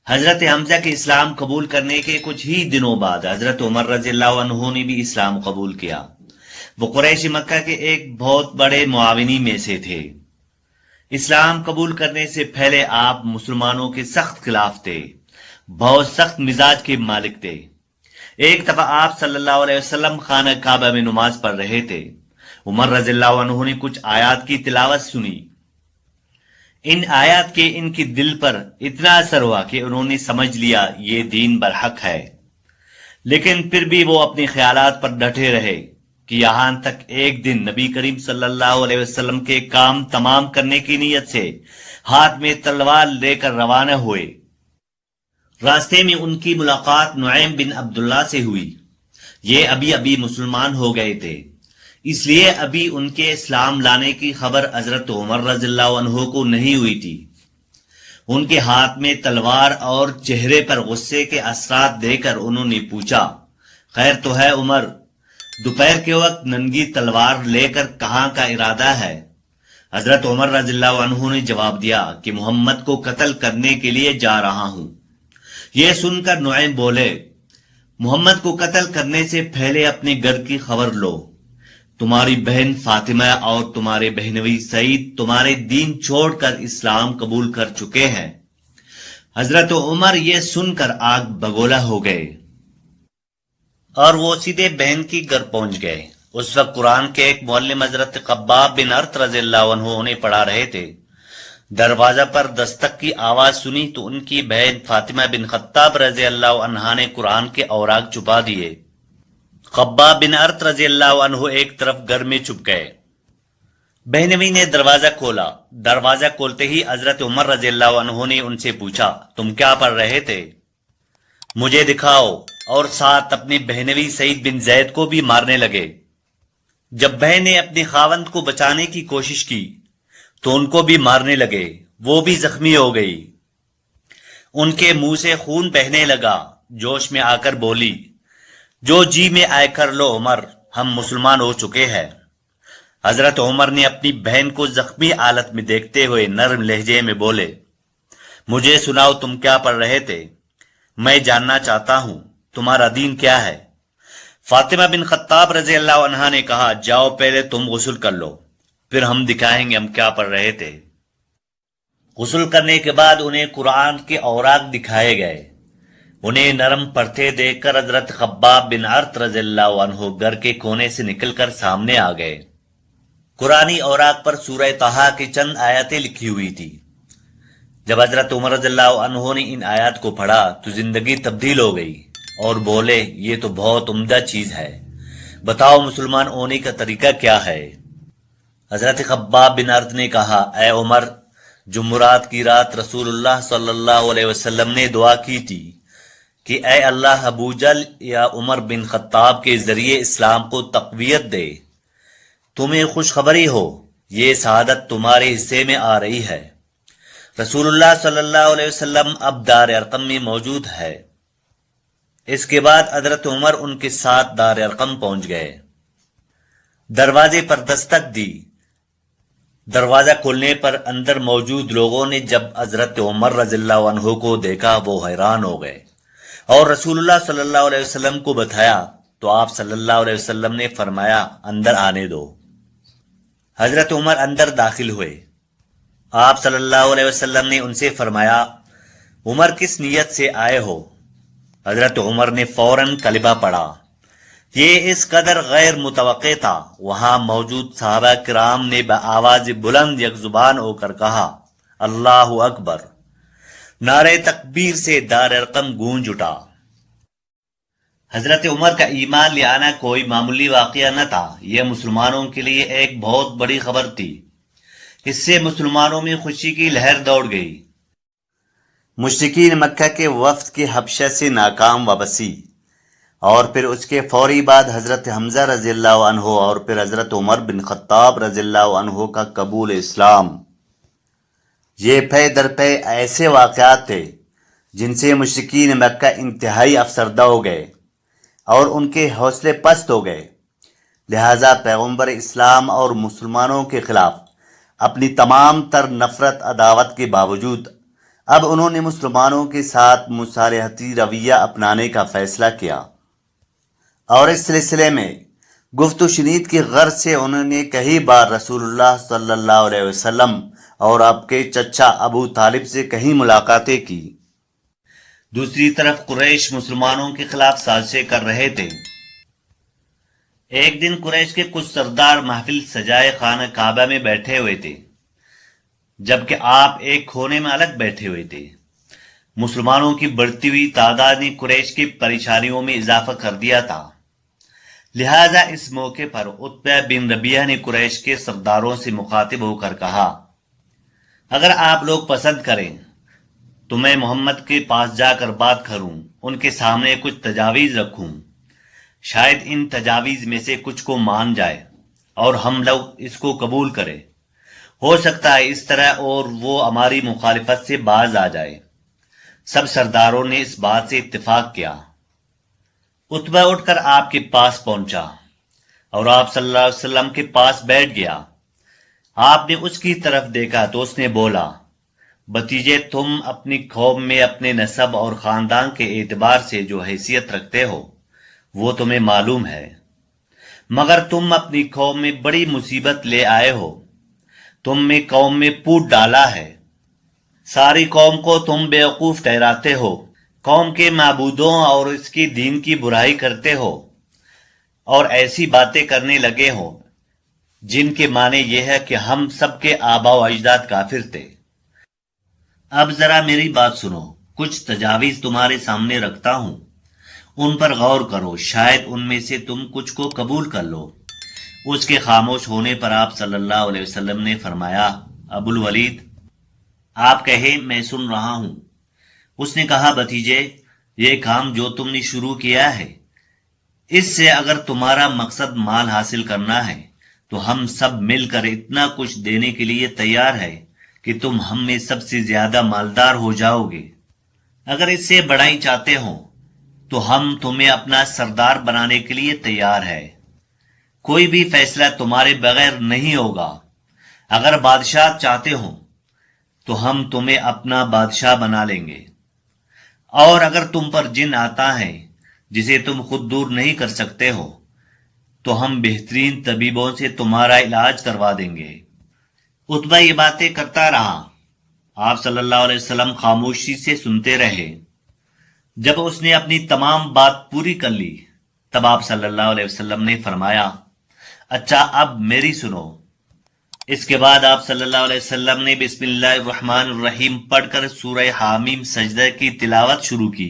حضرت حمزہ کے اسلام قبول کرنے کے کچھ ہی دنوں بعد حضرت عمر رضی اللہ عنہ نے بھی اسلام قبول کیا۔ وہ قریش مکہ کے ایک بہت بڑے معاونی میں سے تھے۔ اسلام قبول کرنے سے پہلے آپ مسلمانوں کے سخت خلاف تھے، بہت سخت مزاج کے مالک تھے۔ ایک دفعہ آپ صلی اللہ علیہ وسلم خانہ کعبہ میں نماز پڑھ رہے تھے۔ عمر رضی اللہ عنہ نے کچھ آیات کی تلاوت سنی۔ ان آیات کے ان کی دل پر اتنا اثر ہوا کہ انہوں نے سمجھ لیا یہ دین برحق ہے، لیکن پھر بھی وہ اپنے خیالات پر ڈٹے رہے کہ یہاں تک ایک دن نبی کریم صلی اللہ علیہ وسلم کے کام تمام کرنے کی نیت سے ہاتھ میں تلوار لے کر روانہ ہوئے۔ راستے میں ان کی ملاقات نعیم بن عبداللہ سے ہوئی۔ یہ ابھی مسلمان ہو گئے تھے، اس لیے ابھی ان کے اسلام لانے کی خبر حضرت عمر رضی اللہ عنہ کو نہیں ہوئی تھی۔ ان کے ہاتھ میں تلوار اور چہرے پر غصے کے اثرات دے کر انہوں نے پوچھا، خیر تو ہے عمر، دوپہر کے وقت ننگی تلوار لے کر کہاں کا ارادہ ہے؟ حضرت عمر رضی اللہ عنہ نے جواب دیا کہ محمد کو قتل کرنے کے لیے جا رہا ہوں۔ یہ سن کر نعیم بولے، محمد کو قتل کرنے سے پہلے اپنے گھر کی خبر لو۔ تمہاری بہن فاطمہ اور تمہارے بہنوئی سعید تمہارے دین چھوڑ کر اسلام قبول کر چکے ہیں۔ حضرت عمر یہ سن کر آگ بگولا ہو گئے اور وہ سیدھے بہن کی گھر پہنچ گئے۔ اس وقت قرآن کے ایک معلم حضرت خباب بن ارت رضی اللہ عنہ انہیں پڑھا رہے تھے۔ دروازہ پر دستک کی آواز سنی تو ان کی بہن فاطمہ بن خطاب رضی اللہ عنہا نے قرآن کے اوراق چھپا دیے۔ خباب بن ارت رضی اللہ عنہ ایک طرف گھر میں چھپ گئے۔ بہنوی نے دروازہ کھولا۔ دروازہ کھولتے ہی حضرت عمر رضی اللہ عنہ نے ان سے پوچھا، تم کیا پڑھ رہے تھے؟ مجھے دکھاؤ، اور ساتھ اپنی بہنوی سعید بن زید کو بھی مارنے لگے۔ جب بہن نے اپنے خاوند کو بچانے کی کوشش کی تو ان کو بھی مارنے لگے، وہ بھی زخمی ہو گئی۔ ان کے منہ سے خون بہنے لگا۔ جوش میں آ کر بولی، جو جی میں آئے کر لو عمر، ہم مسلمان ہو چکے ہیں۔ حضرت عمر نے اپنی بہن کو زخمی حالت میں دیکھتے ہوئے نرم لہجے میں بولے، مجھے سناؤ تم کیا پڑھ رہے تھے، میں جاننا چاہتا ہوں تمہارا دین کیا ہے۔ فاطمہ بن خطاب رضی اللہ عنہا نے کہا، جاؤ پہلے تم غسل کر لو، پھر ہم دکھائیں گے ہم کیا پڑھ رہے تھے۔ غسل کرنے کے بعد انہیں قرآن کے اوراق دکھائے گئے۔ انہیں نرم پڑھتے دیکھ کر حضرت خباب بن ارت رضی اللہ عنہ گھر کے کونے سے نکل کر سامنے آ گئے۔ قرآنی اوراق پر سورہ طٰہٰ کی چند آیتیں لکھی ہوئی تھی۔ جب حضرت عمر رضی اللہ عنہ نے ان آیات کو پڑھا تو زندگی تبدیل ہو گئی اور بولے، یہ تو بہت عمدہ چیز ہے، بتاؤ مسلمان ہونے کا طریقہ کیا ہے؟ حضرت خباب بن ارت نے کہا، اے عمر، جمعرات کی رات رسول اللہ صلی اللہ علیہ وسلم نے دعا کی تھی کہ اے اللہ، ابو جہل یا عمر بن خطاب کے ذریعے اسلام کو تقویت دے۔ تمہیں خوشخبری ہو، یہ سعادت تمہارے حصے میں آ رہی ہے۔ رسول اللہ صلی اللہ علیہ وسلم اب دار ارقم میں موجود ہے۔ اس کے بعد حضرت عمر ان کے ساتھ دار ارقم پہنچ گئے۔ دروازے پر دستک دی۔ دروازہ کھولنے پر اندر موجود لوگوں نے جب حضرت عمر رضی اللہ عنہ کو دیکھا وہ حیران ہو گئے اور رسول اللہ صلی اللہ علیہ وسلم کو بتایا تو آپ صلی اللہ علیہ وسلم نے فرمایا، اندر آنے دو۔ حضرت عمر اندر داخل ہوئے۔ آپ صلی اللہ علیہ وسلم نے ان سے فرمایا، عمر کس نیت سے آئے ہو؟ حضرت عمر نے فوراً کلمہ پڑھا۔ یہ اس قدر غیر متوقع تھا، وہاں موجود صحابہ کرام نے بآواز بلند یک زبان ہو کر کہا، اللہ اکبر۔ نعرہ تکبیر سے دار ارقم گونج اٹھا۔ حضرت عمر کا ایمان لے آنا کوئی معمولی واقعہ نہ تھا، یہ مسلمانوں کے لیے ایک بہت بڑی خبر تھی۔ اس سے مسلمانوں میں خوشی کی لہر دوڑ گئی۔ مشرکین مکہ کے وفد کی حبشہ سے ناکام واپسی، اور پھر اس کے فوری بعد حضرت حمزہ رضی اللہ عنہ اور پھر حضرت عمر بن خطاب رضی اللہ عنہ کا قبول اسلام، یہ پے در پے ایسے واقعات تھے جن سے مشرکین مکہ انتہائی افسردہ ہو گئے اور ان کے حوصلے پست ہو گئے۔ لہذا پیغمبر اسلام اور مسلمانوں کے خلاف اپنی تمام تر نفرت عداوت کے باوجود اب انہوں نے مسلمانوں کے ساتھ مصالحتی رویہ اپنانے کا فیصلہ کیا، اور اس سلسلے میں گفت و شنید کی غرض سے انہوں نے کئی بار رسول اللہ صلی اللہ علیہ وسلم اور آپ کے چچا ابو طالب سے کہیں ملاقاتیں کی۔ دوسری طرف قریش مسلمانوں کے خلاف سازشیں کر رہے تھے۔ ایک دن قریش کے کچھ سردار محفل سجائے خانہ کعبہ میں بیٹھے ہوئے تھے، جبکہ آپ ایک کونے میں الگ بیٹھے ہوئے تھے۔ مسلمانوں کی بڑھتی ہوئی تعداد نے قریش کی پریشانیوں میں اضافہ کر دیا تھا، لہذا اس موقع پر عتبہ بن ربیعہ نے قریش کے سرداروں سے مخاطب ہو کر کہا، اگر آپ لوگ پسند کریں تو میں محمد کے پاس جا کر بات کروں، ان کے سامنے کچھ تجاویز رکھوں، شاید ان تجاویز میں سے کچھ کو مان جائے اور ہم لوگ اس کو قبول کریں، ہو سکتا ہے اس طرح اور وہ ہماری مخالفت سے باز آ جائے۔ سب سرداروں نے اس بات سے اتفاق کیا۔ عتبہ اٹھ کر آپ کے پاس پہنچا اور آپ صلی اللہ علیہ وسلم کے پاس بیٹھ گیا۔ آپ نے اس کی طرف دیکھا تو اس نے بولا، بھتیجے، تم اپنی قوم میں اپنے نسب اور خاندان کے اعتبار سے جو حیثیت رکھتے ہو وہ تمہیں معلوم ہے، مگر تم اپنی قوم میں بڑی مصیبت لے آئے ہو۔ تم نے قوم میں پھوٹ ڈالا ہے، ساری قوم کو تم بیوقوف ٹھہراتے ہو، قوم کے معبودوں اور اس کی دین کی برائی کرتے ہو اور ایسی باتیں کرنے لگے ہو جن کے معنی یہ ہے کہ ہم سب کے آباء و اجداد کافر تھے۔ اب ذرا میری بات سنو، کچھ تجاویز تمہارے سامنے رکھتا ہوں، ان پر غور کرو، شاید ان میں سے تم کچھ کو قبول کر لو۔ اس کے خاموش ہونے پر آپ صلی اللہ علیہ وسلم نے فرمایا، ابو الولید، آپ کہیں میں سن رہا ہوں۔ اس نے کہا، بھتیجے، یہ کام جو تم نے شروع کیا ہے، اس سے اگر تمہارا مقصد مال حاصل کرنا ہے تو ہم سب مل کر اتنا کچھ دینے کے لیے تیار ہے کہ تم ہم میں سب سے زیادہ مالدار ہو جاؤ گے۔ اگر اس سے بڑائی چاہتے ہو تو ہم تمہیں اپنا سردار بنانے کے لیے تیار ہے، کوئی بھی فیصلہ تمہارے بغیر نہیں ہوگا۔ اگر بادشاہ چاہتے ہو تو ہم تمہیں اپنا بادشاہ بنا لیں گے، اور اگر تم پر جن آتا ہے جسے تم خود دور نہیں کر سکتے ہو تو ہم بہترین طبیبوں سے تمہارا علاج کروا دیں گے۔ عتبہ یہ باتیں کرتا رہا، آپ صلی اللہ علیہ وسلم خاموشی سے سنتے رہے۔ جب اس نے اپنی تمام بات پوری کر لی تب آپ صلی اللہ علیہ وسلم نے فرمایا، اچھا اب میری سنو۔ اس کے بعد آپ صلی اللہ علیہ وسلم نے بسم اللہ الرحمن الرحیم پڑھ کر سورہ حامیم سجدہ کی تلاوت شروع کی۔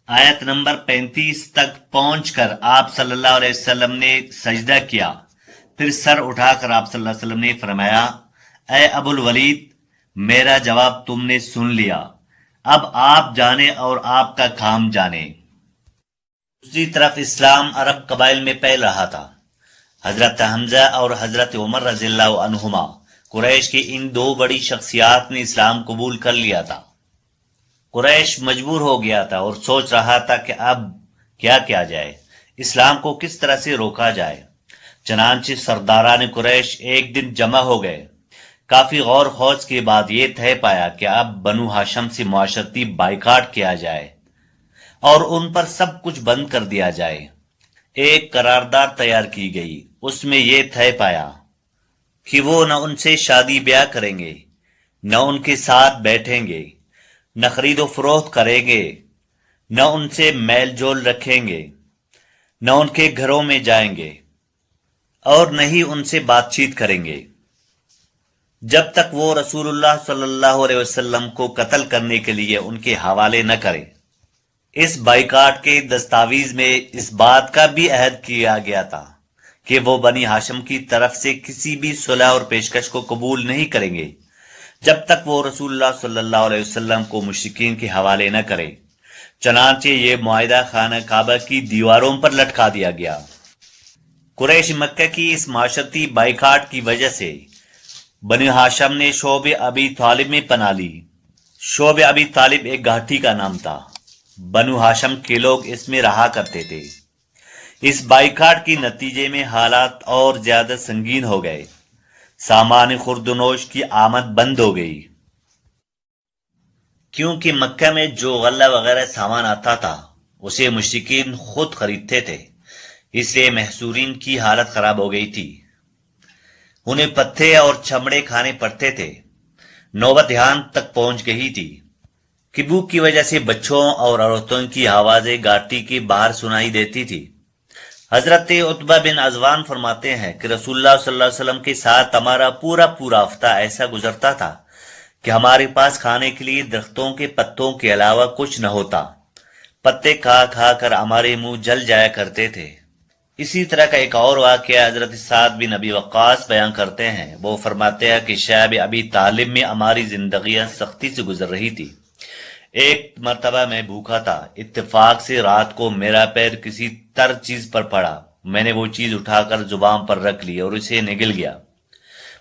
آیت نمبر 35 تک پہنچ کر آپ صلی اللہ علیہ وسلم نے سجدہ کیا، پھر سر اٹھا کر آپ صلی اللہ علیہ وسلم نے فرمایا، اے ابو الولید، میرا جواب تم نے سن لیا، اب آپ جانے اور آپ کا کام جانے۔ دوسری طرف اسلام عرب قبائل میں پھیل رہا تھا۔ حضرت حمزہ اور حضرت عمر رضی اللہ عنہما، قریش کی ان دو بڑی شخصیات نے اسلام قبول کر لیا تھا۔ قریش مجبور ہو گیا تھا اور سوچ رہا تھا کہ اب کیا کیا جائے، اسلام کو کس طرح سے روکا جائے۔ چنانچہ سرداران قریش ایک دن جمع ہو گئے۔ کافی غور خوض کے بعد یہ طے پایا کہ اب بنو ہاشم سے معاشرتی بائیکاٹ کیا جائے اور ان پر سب کچھ بند کر دیا جائے۔ ایک قرارداد تیار کی گئی، اس میں یہ طے پایا کہ وہ نہ ان سے شادی بیاہ کریں گے، نہ ان کے ساتھ بیٹھیں گے، نہ خرید و فروخت کریں گے، نہ ان سے میل جول رکھیں گے، نہ ان کے گھروں میں جائیں گے اور نہ ہی ان سے بات چیت کریں گے جب تک وہ رسول اللہ صلی اللہ علیہ وسلم کو قتل کرنے کے لیے ان کے حوالے نہ کریں۔ اس بائیکاٹ کے دستاویز میں اس بات کا بھی عہد کیا گیا تھا کہ وہ بنی ہاشم کی طرف سے کسی بھی صلح اور پیشکش کو قبول نہیں کریں گے جب تک وہ رسول اللہ صلی اللہ علیہ وسلم کو مشرکین کے حوالے نہ کریں۔ چنانچہ یہ معاہدہ خانہ کعبہ کی دیواروں پر لٹکا دیا گیا۔ قریش مکہ کی اس معاشرتی بائیکاٹ کی وجہ سے بنی ہاشم نے شعب ابی طالب میں پناہ لی۔ شعب ابی طالب ایک گھاٹی کا نام تھا، بنو ہاشم کے لوگ اس میں رہا کرتے تھے۔ اس بائیکاٹ کے نتیجے میں حالات اور زیادہ سنگین ہو گئے، سامان خوردنوش کی آمد بند ہو گئی۔ کیونکہ مکہ میں جو غلہ وغیرہ سامان آتا تھا اسے مشرکین خود خریدتے تھے، اس لیے محصورین کی حالت خراب ہو گئی تھی، انہیں پتھے اور چمڑے کھانے پڑتے تھے، نوبت یہاں تک پہنچ گئی تھی کہ بھوک کی وجہ سے بچوں اور عورتوں کی آوازیں گاٹی کے باہر سنائی دیتی تھی۔ حضرت عتبہ بن عزوان فرماتے ہیں کہ رسول اللہ صلی اللہ علیہ وسلم کے ساتھ ہمارا پورا ہفتہ ایسا گزرتا تھا کہ ہمارے پاس کھانے کے لیے درختوں کے پتوں کے علاوہ کچھ نہ ہوتا، پتے کھا کھا کر ہمارے منہ جل جایا کرتے تھے۔ اسی طرح کا ایک اور واقعہ حضرت سعد بن ابی وقاص بیان کرتے ہیں، وہ فرماتے ہیں کہ شیب ابی طالب میں ہماری زندگیاں سختی سے گزر رہی تھی۔ ایک مرتبہ میں بھوکا تھا، اتفاق سے رات کو میرا پیر کسی تر چیز پر پڑا، میں نے وہ چیز اٹھا کر زبان پر رکھ لی اور اسے نگل گیا،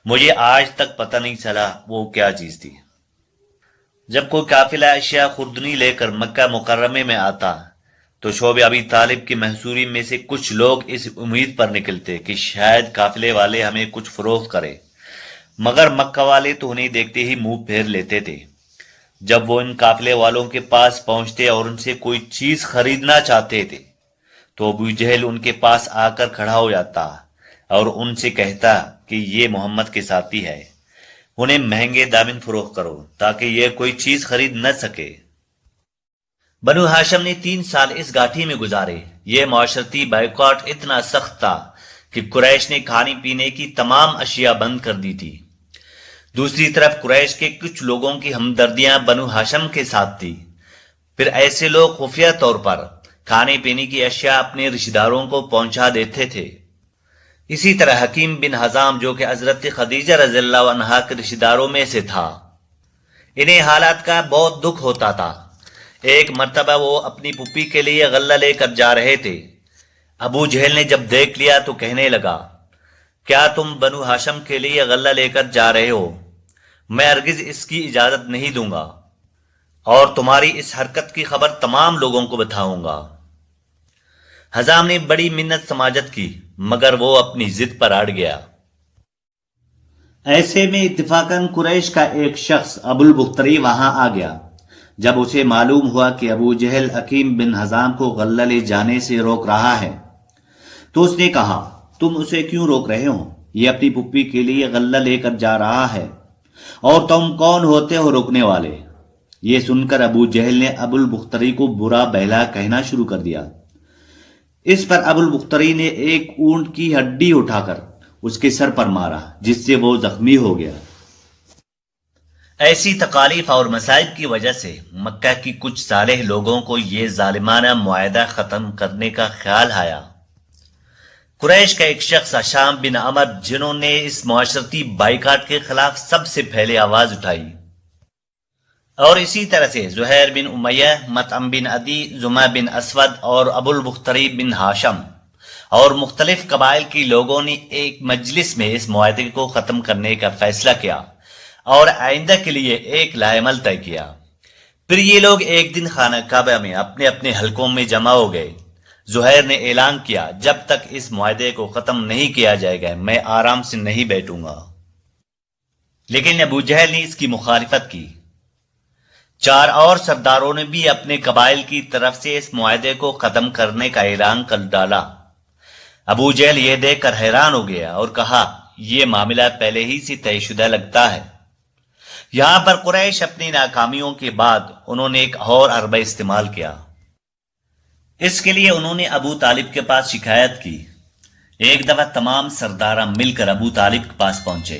مجھے آج تک پتہ نہیں چلا وہ کیا چیز تھی۔ جب کوئی قافلہ اشیاء خوردنی لے کر مکہ مکرمے میں آتا تو شعب ابی طالب کی محصوری میں سے کچھ لوگ اس امید پر نکلتے کہ شاید قافلے والے ہمیں کچھ فروخت کرے، مگر مکہ والے تو انہیں دیکھتے ہی منہ پھیر لیتے تھے۔ جب وہ ان قافلے والوں کے پاس پہنچتے اور ان سے کوئی چیز خریدنا چاہتے تھے تو ابو جہل ان کے پاس آ کر کھڑا ہو جاتا اور ان سے کہتا کہ یہ محمد کے ساتھی ہے، انہیں مہنگے دامن فروخت کرو تاکہ یہ کوئی چیز خرید نہ سکے۔ بنو ہاشم نے 3 سال اس گھاٹی میں گزارے۔ یہ معاشرتی بائیکاٹ اتنا سخت تھا کہ قریش نے کھانے پینے کی تمام اشیاء بند کر دی تھی۔ دوسری طرف قریش کے کچھ لوگوں کی ہمدردیاں بنو ہاشم کے ساتھ تھی، پھر ایسے لوگ خفیہ طور پر کھانے پینے کی اشیاء اپنے رشتہ داروں کو پہنچا دیتے تھے۔ اسی طرح حکیم بن حزام جو کہ حضرت خدیجہ رضی اللہ عنہا کے رشتہ داروں میں سے تھا، انہیں حالات کا بہت دکھ ہوتا تھا۔ ایک مرتبہ وہ اپنی پھپھی کے لیے غلہ لے کر جا رہے تھے، ابو جہل نے جب دیکھ لیا تو کہنے لگا، کیا تم بنو ہاشم کے لیے غلہ لے کر جا رہے ہو؟ میں ہرگز اس کی اجازت نہیں دوں گا اور تمہاری اس حرکت کی خبر تمام لوگوں کو بتاؤں گا۔ حزام نے بڑی منت سماجت کی مگر وہ اپنی ضد پر اڑ گیا۔ ایسے میں اتفاقاً قریش کا ایک شخص ابو البختری وہاں آ گیا۔ جب اسے معلوم ہوا کہ ابو جہل حکیم بن حزام کو غلہ لے جانے سے روک رہا ہے تو اس نے کہا، تم اسے کیوں روک رہے ہو؟ یہ اپنی پھپھی کے لیے غلہ لے کر جا رہا ہے اور تم کون ہوتے ہو روکنے والے؟ یہ سن کر ابو جہل نے ابو البختری کو برا بھلا کہنا شروع کر دیا۔ اس پر ابو البختری نے ایک اونٹ کی ہڈی اٹھا کر اس کے سر پر مارا جس سے وہ زخمی ہو گیا۔ ایسی تکالیف اور مصائب کی وجہ سے مکہ کی کچھ صالح لوگوں کو یہ ظالمانہ معاہدہ ختم کرنے کا خیال آیا۔ قریش کا ایک شخص حشام بن عمر جنہوں نے اس معاشرتی بائیکاٹ کے خلاف سب سے پہلے آواز اٹھائی، اور اسی طرح سے زہیر بن امیہ، مطعم بن عدی، زمع بن اسود اور ابو البختری بن ہاشم اور مختلف قبائل کے لوگوں نے ایک مجلس میں اس معاہدے کو ختم کرنے کا فیصلہ کیا اور آئندہ کے لیے ایک لائحہ عمل طے کیا۔ پھر یہ لوگ ایک دن خانہ کعبہ میں اپنے اپنے حلقوں میں جمع ہو گئے۔ زہیر نے اعلان کیا، جب تک اس معاہدے کو ختم نہیں کیا جائے گا میں آرام سے نہیں بیٹھوں گا، لیکن ابو جہل نے اس کی مخالفت کی۔ 4 اور سرداروں نے بھی اپنے قبائل کی طرف سے اس معاہدے کو ختم کرنے کا اعلان کر ڈالا۔ ابو جہل یہ دیکھ کر حیران ہو گیا اور کہا، یہ معاملہ پہلے ہی سے طے شدہ لگتا ہے۔ یہاں پر قریش اپنی ناکامیوں کے بعد انہوں نے ایک اور حربہ استعمال کیا۔ اس کے لیے انہوں نے ابو طالب کے پاس شکایت کی۔ ایک دفعہ تمام سردار مل کر ابو طالب کے پاس پہنچے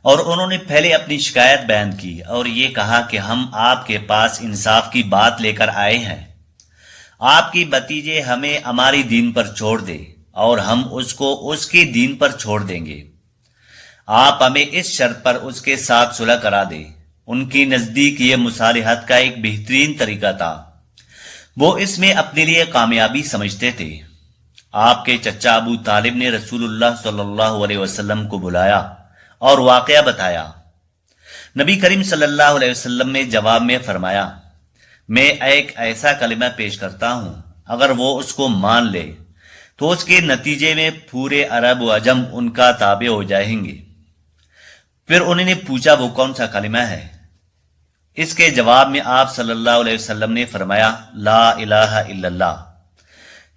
اور انہوں نے پہلے اپنی شکایت بیان کی اور یہ کہا کہ ہم آپ کے پاس انصاف کی بات لے کر آئے ہیں، آپ کی بھتیجے ہمیں ہماری دین پر چھوڑ دے اور ہم اس کو اس کے دین پر چھوڑ دیں گے، آپ ہمیں اس شرط پر اس کے ساتھ صلح کرا دیں۔ ان کی نزدیک یہ مصالحت کا ایک بہترین طریقہ تھا، وہ اس میں اپنے لیے کامیابی سمجھتے تھے۔ آپ کے چچا ابو طالب نے رسول اللہ صلی اللہ علیہ وسلم کو بلایا اور واقعہ بتایا۔ نبی کریم صلی اللہ علیہ وسلم نے جواب میں فرمایا، میں ایک ایسا کلمہ پیش کرتا ہوں، اگر وہ اس کو مان لے تو اس کے نتیجے میں پورے عرب و عجم ان کا تابع ہو جائیں گے۔ پھر انہوں نے پوچھا، وہ کون سا کلمہ ہے؟ اس کے جواب میں آپ صلی اللہ علیہ وسلم نے فرمایا لا الہ الا اللہ۔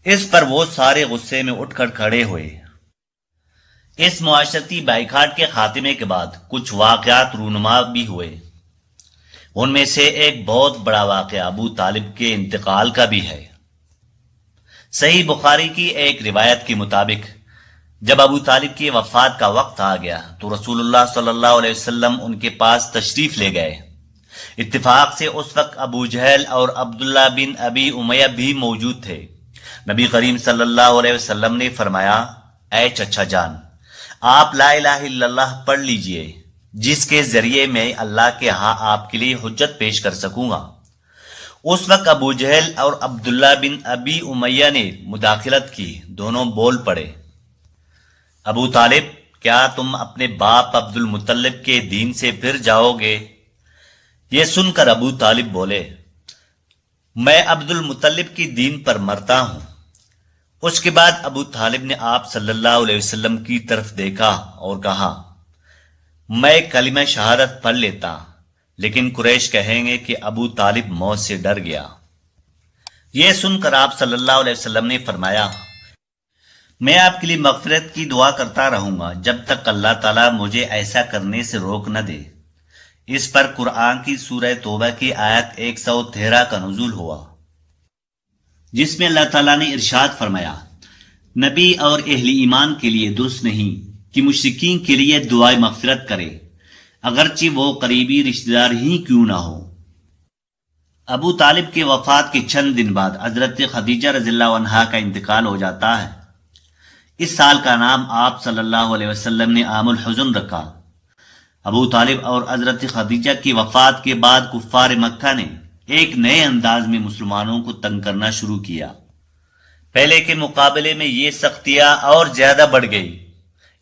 اس پر وہ سارے غصے میں اٹھ کر کھڑے ہوئے۔ اس معاشرتی بائیکاٹ کے خاتمے کے بعد کچھ واقعات رونما بھی ہوئے۔ ان میں سے ایک بہت بڑا واقعہ ابو طالب کے انتقال کا بھی ہے۔ صحیح بخاری کی ایک روایت کے مطابق جب ابو طالب کی وفات کا وقت آ گیا تو رسول اللہ صلی اللہ علیہ وسلم ان کے پاس تشریف لے گئے۔ اتفاق سے اس وقت ابو جہل اور عبداللہ بن ابی امیہ بھی موجود تھے۔ نبی کریم صلی اللہ علیہ وسلم نے فرمایا اے چچا جان، آپ لا الہ الا اللہ پڑھ لیجئے جس کے ذریعے میں اللہ کے ہاں آپ کے لیے حجت پیش کر سکوں گا۔ اس وقت ابو جہل اور عبداللہ بن ابی امیہ نے مداخلت کی، دونوں بول پڑے ابو طالب کیا تم اپنے باپ عبد المطلب کے دین سے پھر جاؤ گے؟ یہ سن کر ابو طالب بولے میں عبد المطلب کی دین پر مرتا ہوں۔ اس کے بعد ابو طالب نے آپ صلی اللہ علیہ وسلم کی طرف دیکھا اور کہا میں کلمہ شہادت پڑھ لیتا، لیکن قریش کہیں گے کہ ابو طالب موت سے ڈر گیا۔ یہ سن کر آپ صلی اللہ علیہ وسلم نے فرمایا میں آپ کے لیے مغفرت کی دعا کرتا رہوں گا جب تک اللہ تعالیٰ مجھے ایسا کرنے سے روک نہ دے۔ اس پر قرآن کی سورہ توبہ کی آیت 113 کا نزول ہوا، جس میں اللہ تعالیٰ نے ارشاد فرمایا نبی اور اہل ایمان کے لیے درست نہیں کہ مشرکین کے لیے دعائے مغفرت کرے اگرچہ وہ قریبی رشتہ دار ہی کیوں نہ ہو۔ ابو طالب کے وفات کے چند دن بعد حضرت خدیجہ رضی اللہ عنہا کا انتقال ہو جاتا ہے۔ اس سال کا نام آپ صلی اللہ علیہ وسلم نے عام الحزن رکھا۔ ابو طالب اور حضرت خدیجہ کی وفات کے بعد کفار مکہ نے ایک نئے انداز میں مسلمانوں کو تنگ کرنا شروع کیا۔ پہلے کے مقابلے میں یہ سختیاں اور زیادہ بڑھ گئی،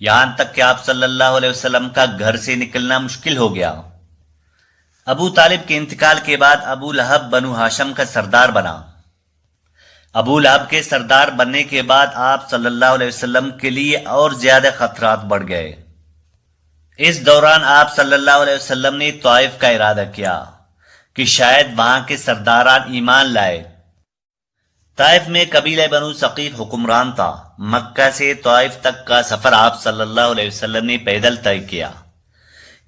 یہاں تک کہ آپ صلی اللہ علیہ وسلم کا گھر سے نکلنا مشکل ہو گیا۔ ابو طالب کے انتقال کے بعد ابو لہب بنو ہاشم کا سردار بنا۔ ابو لہب کے سردار بننے کے بعد آپ صلی اللہ علیہ وسلم کے لیے اور زیادہ خطرات بڑھ گئے۔ اس دوران آپ صلی اللہ علیہ وسلم نے طائف کا ارادہ کیا کہ شاید وہاں کے سرداران ایمان لائے۔ طائف میں قبیلہ بنو ثقیف حکمران تھا۔ مکہ سے طائف تک کا سفر آپ صلی اللہ علیہ وسلم نے پیدل طے کیا۔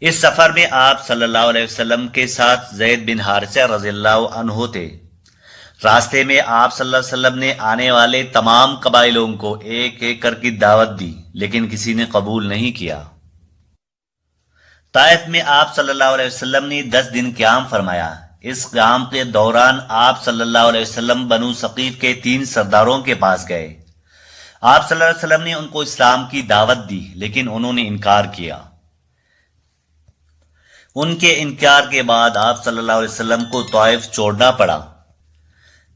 اس سفر میں آپ صلی اللہ علیہ وسلم کے ساتھ زید بن حارثہ رضی اللہ عنہ تھے۔ راستے میں آپ صلی اللہ علیہ وسلم نے آنے والے تمام قبائلوں کو ایک ایک کر کی دعوت دی، لیکن کسی نے قبول نہیں کیا۔ طائف میں آپ صلی اللہ علیہ وسلم نے 10 دن قیام فرمایا۔ اس قیام کے دوران آپ صلی اللہ علیہ وسلم بنو ثقیف کے 3 سرداروں کے پاس گئے۔ آپ صلی اللہ علیہ وسلم نے ان کو اسلام کی دعوت دی، لیکن انہوں نے انکار کیا۔ ان کے انکار کے بعد آپ صلی اللہ علیہ وسلم کو طائف چھوڑنا پڑا۔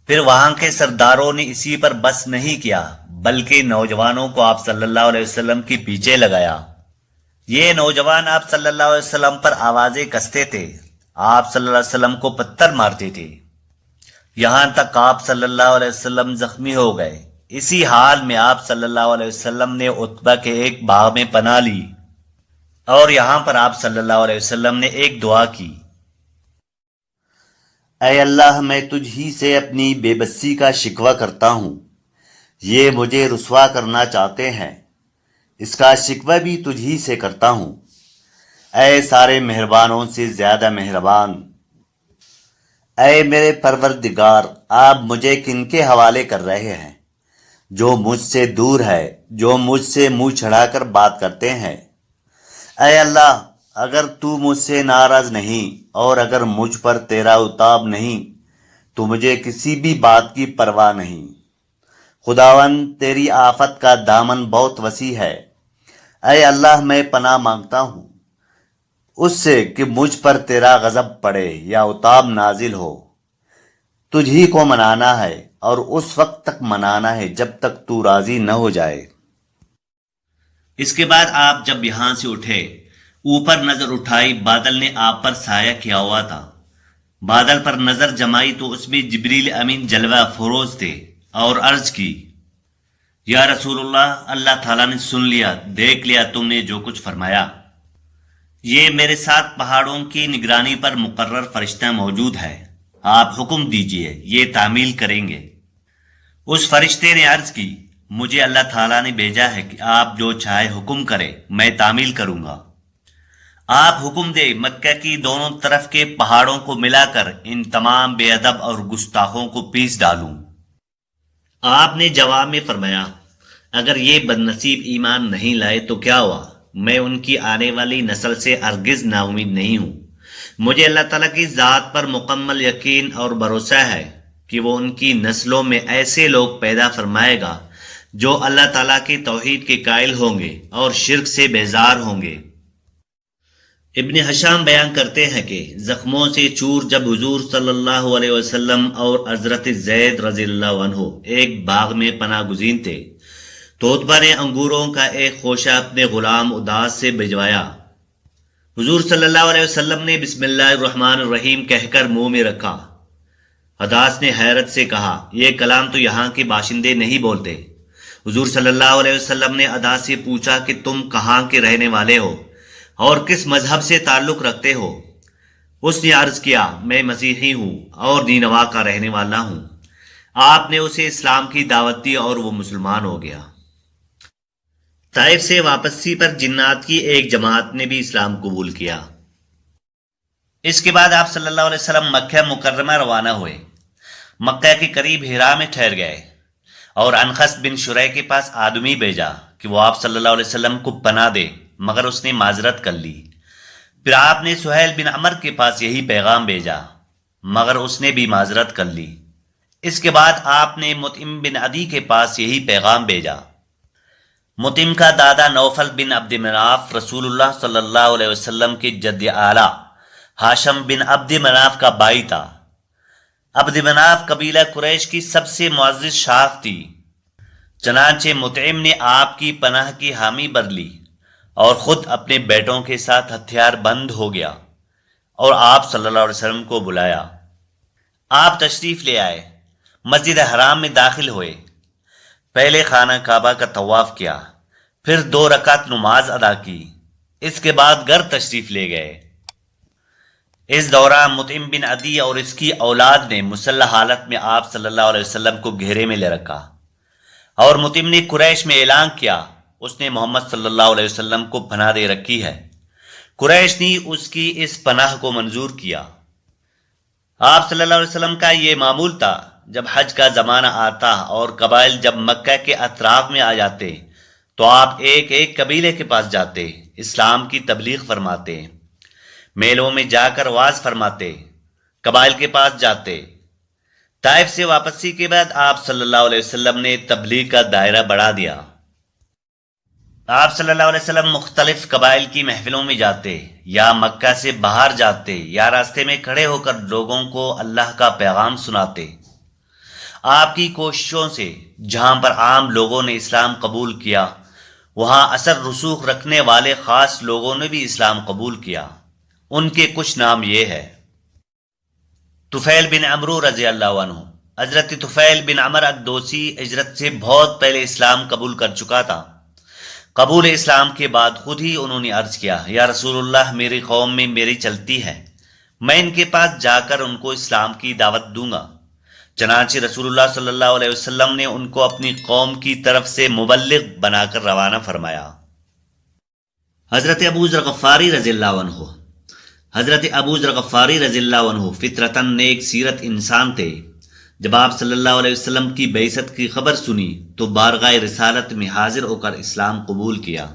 پھر وہاں کے سرداروں نے اسی پر بس نہیں کیا، بلکہ نوجوانوں کو آپ صلی اللہ علیہ وسلم کے پیچھے لگایا۔ یہ نوجوان آپ صلی اللہ علیہ وسلم پر آوازیں کستے تھے، آپ صلی اللہ علیہ وسلم کو پتھر مارتے تھے، یہاں تک آپ صلی اللہ علیہ وسلم زخمی ہو گئے۔ اسی حال میں آپ صلی اللہ علیہ وسلم نے عتبہ کے ایک باغ میں پناہ لی، اور یہاں پر آپ صلی اللہ علیہ وسلم نے ایک دعا کی، اے اللہ میں تجھ ہی سے اپنی بے بسی کا شکوہ کرتا ہوں، یہ مجھے رسوا کرنا چاہتے ہیں، اس کا شکوہ بھی تجھ ہی سے کرتا ہوں، اے سارے مہربانوں سے زیادہ مہربان، اے میرے پروردگار آپ مجھے کن کے حوالے کر رہے ہیں جو مجھ سے دور ہے، جو مجھ سے منہ چھڑا کر بات کرتے ہیں۔ اے اللہ اگر تو مجھ سے ناراض نہیں اور اگر مجھ پر تیرا عتاب نہیں تو مجھے کسی بھی بات کی پرواہ نہیں۔ خداوند تیری آفت کا دامن بہت وسیع ہے، اے اللہ میں پناہ مانگتا ہوں اس سے کہ مجھ پر تیرا غضب پڑے یا عتاب نازل ہو۔ تجھ ہی کو منانا ہے اور اس وقت تک منانا ہے جب تک تو راضی نہ ہو جائے۔ اس کے بعد آپ جب یہاں سے اٹھے، اوپر نظر اٹھائی، بادل نے آپ پر سایہ کیا ہوا تھا۔ بادل پر نظر جمائی تو اس میں جبریل امین جلوہ فروز تھے اور عرض کی، یا رسول اللہ، اللہ تعالیٰ نے سن لیا، دیکھ لیا تم نے جو کچھ فرمایا۔ یہ میرے ساتھ پہاڑوں کی نگرانی پر مقرر فرشتہ موجود ہے، آپ حکم دیجئے، یہ تعمیل کریں گے۔ اس فرشتے نے عرض کی، مجھے اللہ تعالیٰ نے بھیجا ہے کہ آپ جو چاہے حکم کرے، میں تعمیل کروں گا۔ آپ حکم دے مکہ کی دونوں طرف کے پہاڑوں کو ملا کر ان تمام بے ادب اور گستاخوں کو پیس ڈالوں۔ آپ نے جواب میں فرمایا، اگر یہ بد نصیب ایمان نہیں لائے تو کیا ہوا؟ میں ان کی آنے والی نسل سے ہرگز نا امید نہیں ہوں۔ مجھے اللہ تعالیٰ کی ذات پر مکمل یقین اور بھروسہ ہے کہ وہ ان کی نسلوں میں ایسے لوگ پیدا فرمائے گا جو اللہ تعالیٰ کی توحید کے قائل ہوں گے اور شرک سے بیزار ہوں گے۔ ابن حشام بیان کرتے ہیں کہ زخموں سے چور جب حضور صلی اللہ علیہ وسلم اور حضرت زید رضی اللہ عنہ ایک باغ میں پناہ گزین تھے تو عتبہ نے انگوروں کا ایک خوشہ اپنے غلام اداس سے بھجوایا۔ حضور صلی اللہ علیہ وسلم نے بسم اللہ الرحمن الرحیم کہہ کر منہ میں رکھا۔ اداس نے حیرت سے کہا، یہ کلام تو یہاں کے باشندے نہیں بولتے۔ حضور صلی اللہ علیہ وسلم نے اداس سے پوچھا کہ تم کہاں کے رہنے والے ہو اور کس مذہب سے تعلق رکھتے ہو؟ اس نے عرض کیا، میں مسیحی ہوں اور نینوا کا رہنے والا ہوں۔ آپ نے اسے اسلام کی دعوت دی اور وہ مسلمان ہو گیا۔ طائف سے واپسی پر جنات کی ایک جماعت نے بھی اسلام قبول کیا۔ اس کے بعد آپ صلی اللہ علیہ وسلم مکہ مکرمہ روانہ ہوئے۔ مکہ کے قریب ہرا میں ٹھہر گئے اور انخس بن شریح کے پاس آدمی بھیجا کہ وہ آپ صلی اللہ علیہ وسلم کو پناہ دے، مگر اس نے معذرت کر لی۔ پھر آپ نے سہیل بن عمر کے پاس یہی پیغام بھیجا، مگر اس نے بھی معذرت کر لی۔ اس کے بعد آپ نے مطعم بن عدی کے پاس یہی پیغام بھیجا۔ مطعم کا دادا نوفل بن عبد مناف رسول اللہ صلی اللہ علیہ وسلم کے جد اعلیٰ ہاشم بن عبد مناف کا بھائی تھا۔ عبد مناف قبیلہ قریش کی سب سے معزز شاخ تھی، چنانچہ مطعم نے آپ کی پناہ کی حامی بھر لی اور خود اپنے بیٹوں کے ساتھ ہتھیار بند ہو گیا اور آپ صلی اللہ علیہ وسلم کو بلایا۔ آپ تشریف لے آئے، مسجد حرام میں داخل ہوئے، پہلے خانہ کعبہ کا طواف کیا، پھر 2 رکعت نماز ادا کی، اس کے بعد گھر تشریف لے گئے۔ اس دوران مطعم بن عدی اور اس کی اولاد نے مسلح حالت میں آپ صلی اللہ علیہ وسلم کو گھیرے میں لے رکھا اور مطعم نے قریش میں اعلان کیا اس نے محمد صلی اللہ علیہ وسلم کو پناہ دے رکھی ہے۔ قریش نے اس کی اس پناہ کو منظور کیا۔ آپ صلی اللہ علیہ وسلم کا یہ معمول تھا، جب حج کا زمانہ آتا اور قبائل جب مکہ کے اطراف میں آ جاتے تو آپ ایک ایک قبیلے کے پاس جاتے، اسلام کی تبلیغ فرماتے، میلوں میں جا کر وعظ فرماتے، قبائل کے پاس جاتے۔ طائف سے واپسی کے بعد آپ صلی اللہ علیہ وسلم نے تبلیغ کا دائرہ بڑھا دیا۔ آپ صلی اللہ علیہ وسلم مختلف قبائل کی محفلوں میں جاتے، یا مکہ سے باہر جاتے، یا راستے میں کھڑے ہو کر لوگوں کو اللہ کا پیغام سناتے۔ آپ کی کوششوں سے جہاں پر عام لوگوں نے اسلام قبول کیا، وہاں اثر رسوخ رکھنے والے خاص لوگوں نے بھی اسلام قبول کیا۔ ان کے کچھ نام یہ ہے: طفیل بن عمرو رضی اللہ عنہ۔ حضرت طفیل بن عمر الدوسی ہجرت سے بہت پہلے اسلام قبول کر چکا تھا۔ قبول اسلام کے بعد خود ہی انہوں نے عرض کیا، یا رسول اللہ، میری قوم میں میری چلتی ہے، میں ان کے پاس جا کر ان کو اسلام کی دعوت دوں گا۔ چنانچہ رسول اللہ صلی اللہ علیہ وسلم نے ان کو اپنی قوم کی طرف سے مبلغ بنا کر روانہ فرمایا۔ حضرت ابو ذر غفاری رضی اللہ عنہ۔ حضرت ابو ذر غفاری رضی اللہ عنہ فطرتاً نیک سیرت انسان تھے۔ جب آپ صلی اللہ علیہ وسلم کی بعثت کی خبر سنی تو بارگاہ رسالت میں حاضر ہو کر اسلام قبول کیا۔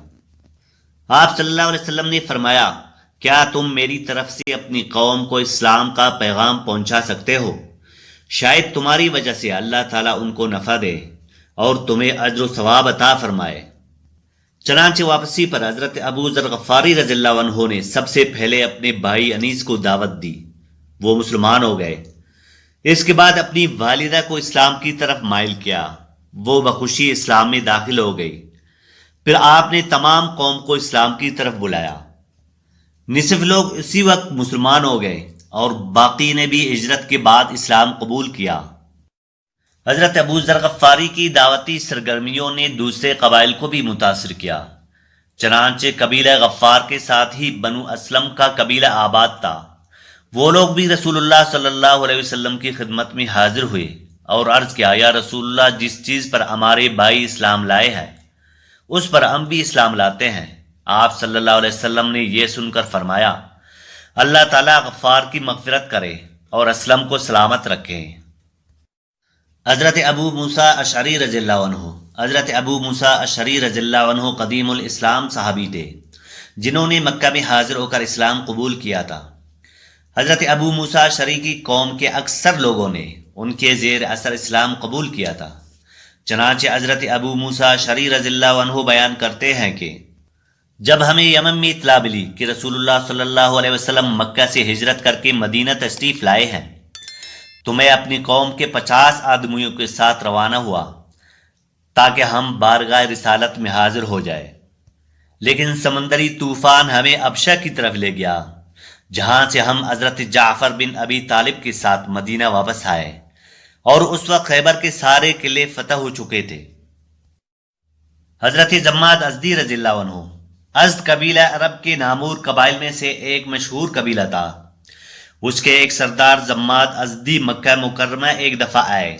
آپ صلی اللہ علیہ وسلم نے فرمایا، کیا تم میری طرف سے اپنی قوم کو اسلام کا پیغام پہنچا سکتے ہو؟ شاید تمہاری وجہ سے اللہ تعالیٰ ان کو نفع دے اور تمہیں اجر و ثواب عطا فرمائے۔ چنانچہ واپسی پر حضرت ابو ذر غفاری رضی اللہ عنہ نے سب سے پہلے اپنے بھائی انیس کو دعوت دی، وہ مسلمان ہو گئے۔ اس کے بعد اپنی والدہ کو اسلام کی طرف مائل کیا، وہ بخوشی اسلام میں داخل ہو گئی۔ پھر آپ نے تمام قوم کو اسلام کی طرف بلایا۔ نصف لوگ اسی وقت مسلمان ہو گئے اور باقی نے بھی ہجرت کے بعد اسلام قبول کیا۔ حضرت ابو ذر غفاری کی دعوتی سرگرمیوں نے دوسرے قبائل کو بھی متاثر کیا، چنانچہ قبیلہ غفار کے ساتھ ہی بنو اسلم کا قبیلہ آباد تھا۔ وہ لوگ بھی رسول اللہ صلی اللہ علیہ وسلم کی خدمت میں حاضر ہوئے اور عرض کیا، یا رسول اللہ، جس چیز پر ہمارے بھائی اسلام لائے ہیں اس پر ہم بھی اسلام لاتے ہیں۔ آپ صلی اللہ علیہ وسلم نے یہ سن کر فرمایا، اللہ تعالیٰ غفار کی مغفرت کرے اور اسلم کو سلامت رکھے۔ حضرت ابو موسیٰ اشعری رضی اللہ عنہ حضرت ابو موسیٰ اشعری رضی اللہ عنہ قدیم الاسلام صحابی تھے جنہوں نے مکہ میں حاضر ہو کر اسلام قبول کیا تھا۔ حضرت ابو موسیٰ اشعری کی قوم کے اکثر لوگوں نے ان کے زیر اثر اسلام قبول کیا تھا۔ چنانچہ حضرت ابو موسیٰ اشعری رضی اللہ عنہ بیان کرتے ہیں کہ جب ہمیں یمن میں اطلاع ملی کہ رسول اللہ صلی اللہ علیہ وسلم مکہ سے ہجرت کر کے مدینہ تشریف لائے ہیں تو میں اپنی قوم کے 50 آدمیوں کے ساتھ روانہ ہوا تاکہ ہم بارگاہ رسالت میں حاضر ہو جائے، لیکن سمندری طوفان ہمیں ابشہ کی طرف لے گیا، جہاں سے ہم حضرت جعفر بن ابی طالب کے ساتھ مدینہ واپس آئے، اور اس وقت خیبر کے سارے قلعے فتح ہو چکے تھے۔ حضرت زماد ازدی رضی اللہ عنہ ازد قبیلہ عرب کے نامور قبائل میں سے ایک مشہور قبیلہ تھا۔ اس کے ایک سردار زماد ازدی مکہ مکرمہ ایک دفعہ آئے۔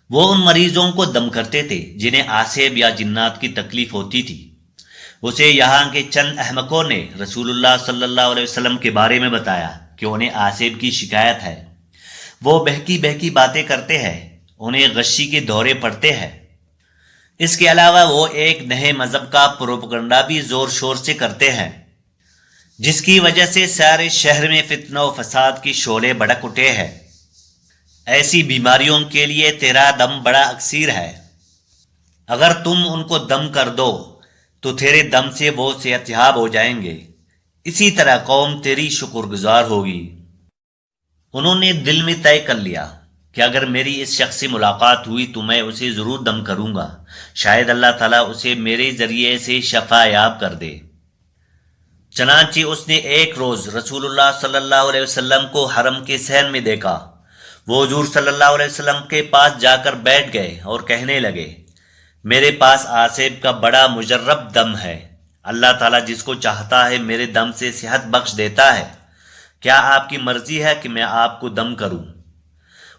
وہ ان مریضوں کو دم کرتے تھے جنہیں آسیب یا جنات کی تکلیف ہوتی تھی۔ اسے یہاں کے چند احمقوں نے رسول اللہ صلی اللہ علیہ وسلم کے بارے میں بتایا کہ انہیں آسیب کی شکایت ہے، وہ بہکی بہکی باتیں کرتے ہیں، انہیں غشی کے دورے پڑتے ہیں۔ اس کے علاوہ وہ ایک نئے مذہب کا پروپگنڈا بھی زور شور سے کرتے ہیں، جس کی وجہ سے سارے شہر میں فتنہ و فساد کی شعلے بھڑک اٹھے ہیں۔ ایسی بیماریوں کے لیے تیرا دم بڑا اکثیر ہے، اگر تم ان کو دم کر دو تو تیرے دم سے وہ صحت یاب ہو جائیں گے، اسی طرح قوم تیری شکر گزار ہوگی۔ انہوں نے دل میں طے کر لیا کہ اگر میری اس شخص سے ملاقات ہوئی تو میں اسے ضرور دم کروں گا، شاید اللہ تعالیٰ اسے میرے ذریعے سے شفا یاب کر دے۔ چنانچہ اس نے ایک روز رسول اللہ صلی اللہ علیہ وسلم کو حرم کے صحن میں دیکھا۔ وہ حضور صلی اللہ علیہ وسلم کے پاس جا کر بیٹھ گئے اور کہنے لگے، میرے پاس آسیب کا بڑا مجرب دم ہے، اللہ تعالیٰ جس کو چاہتا ہے میرے دم سے صحت بخش دیتا ہے، کیا آپ کی مرضی ہے کہ میں آپ کو دم کروں؟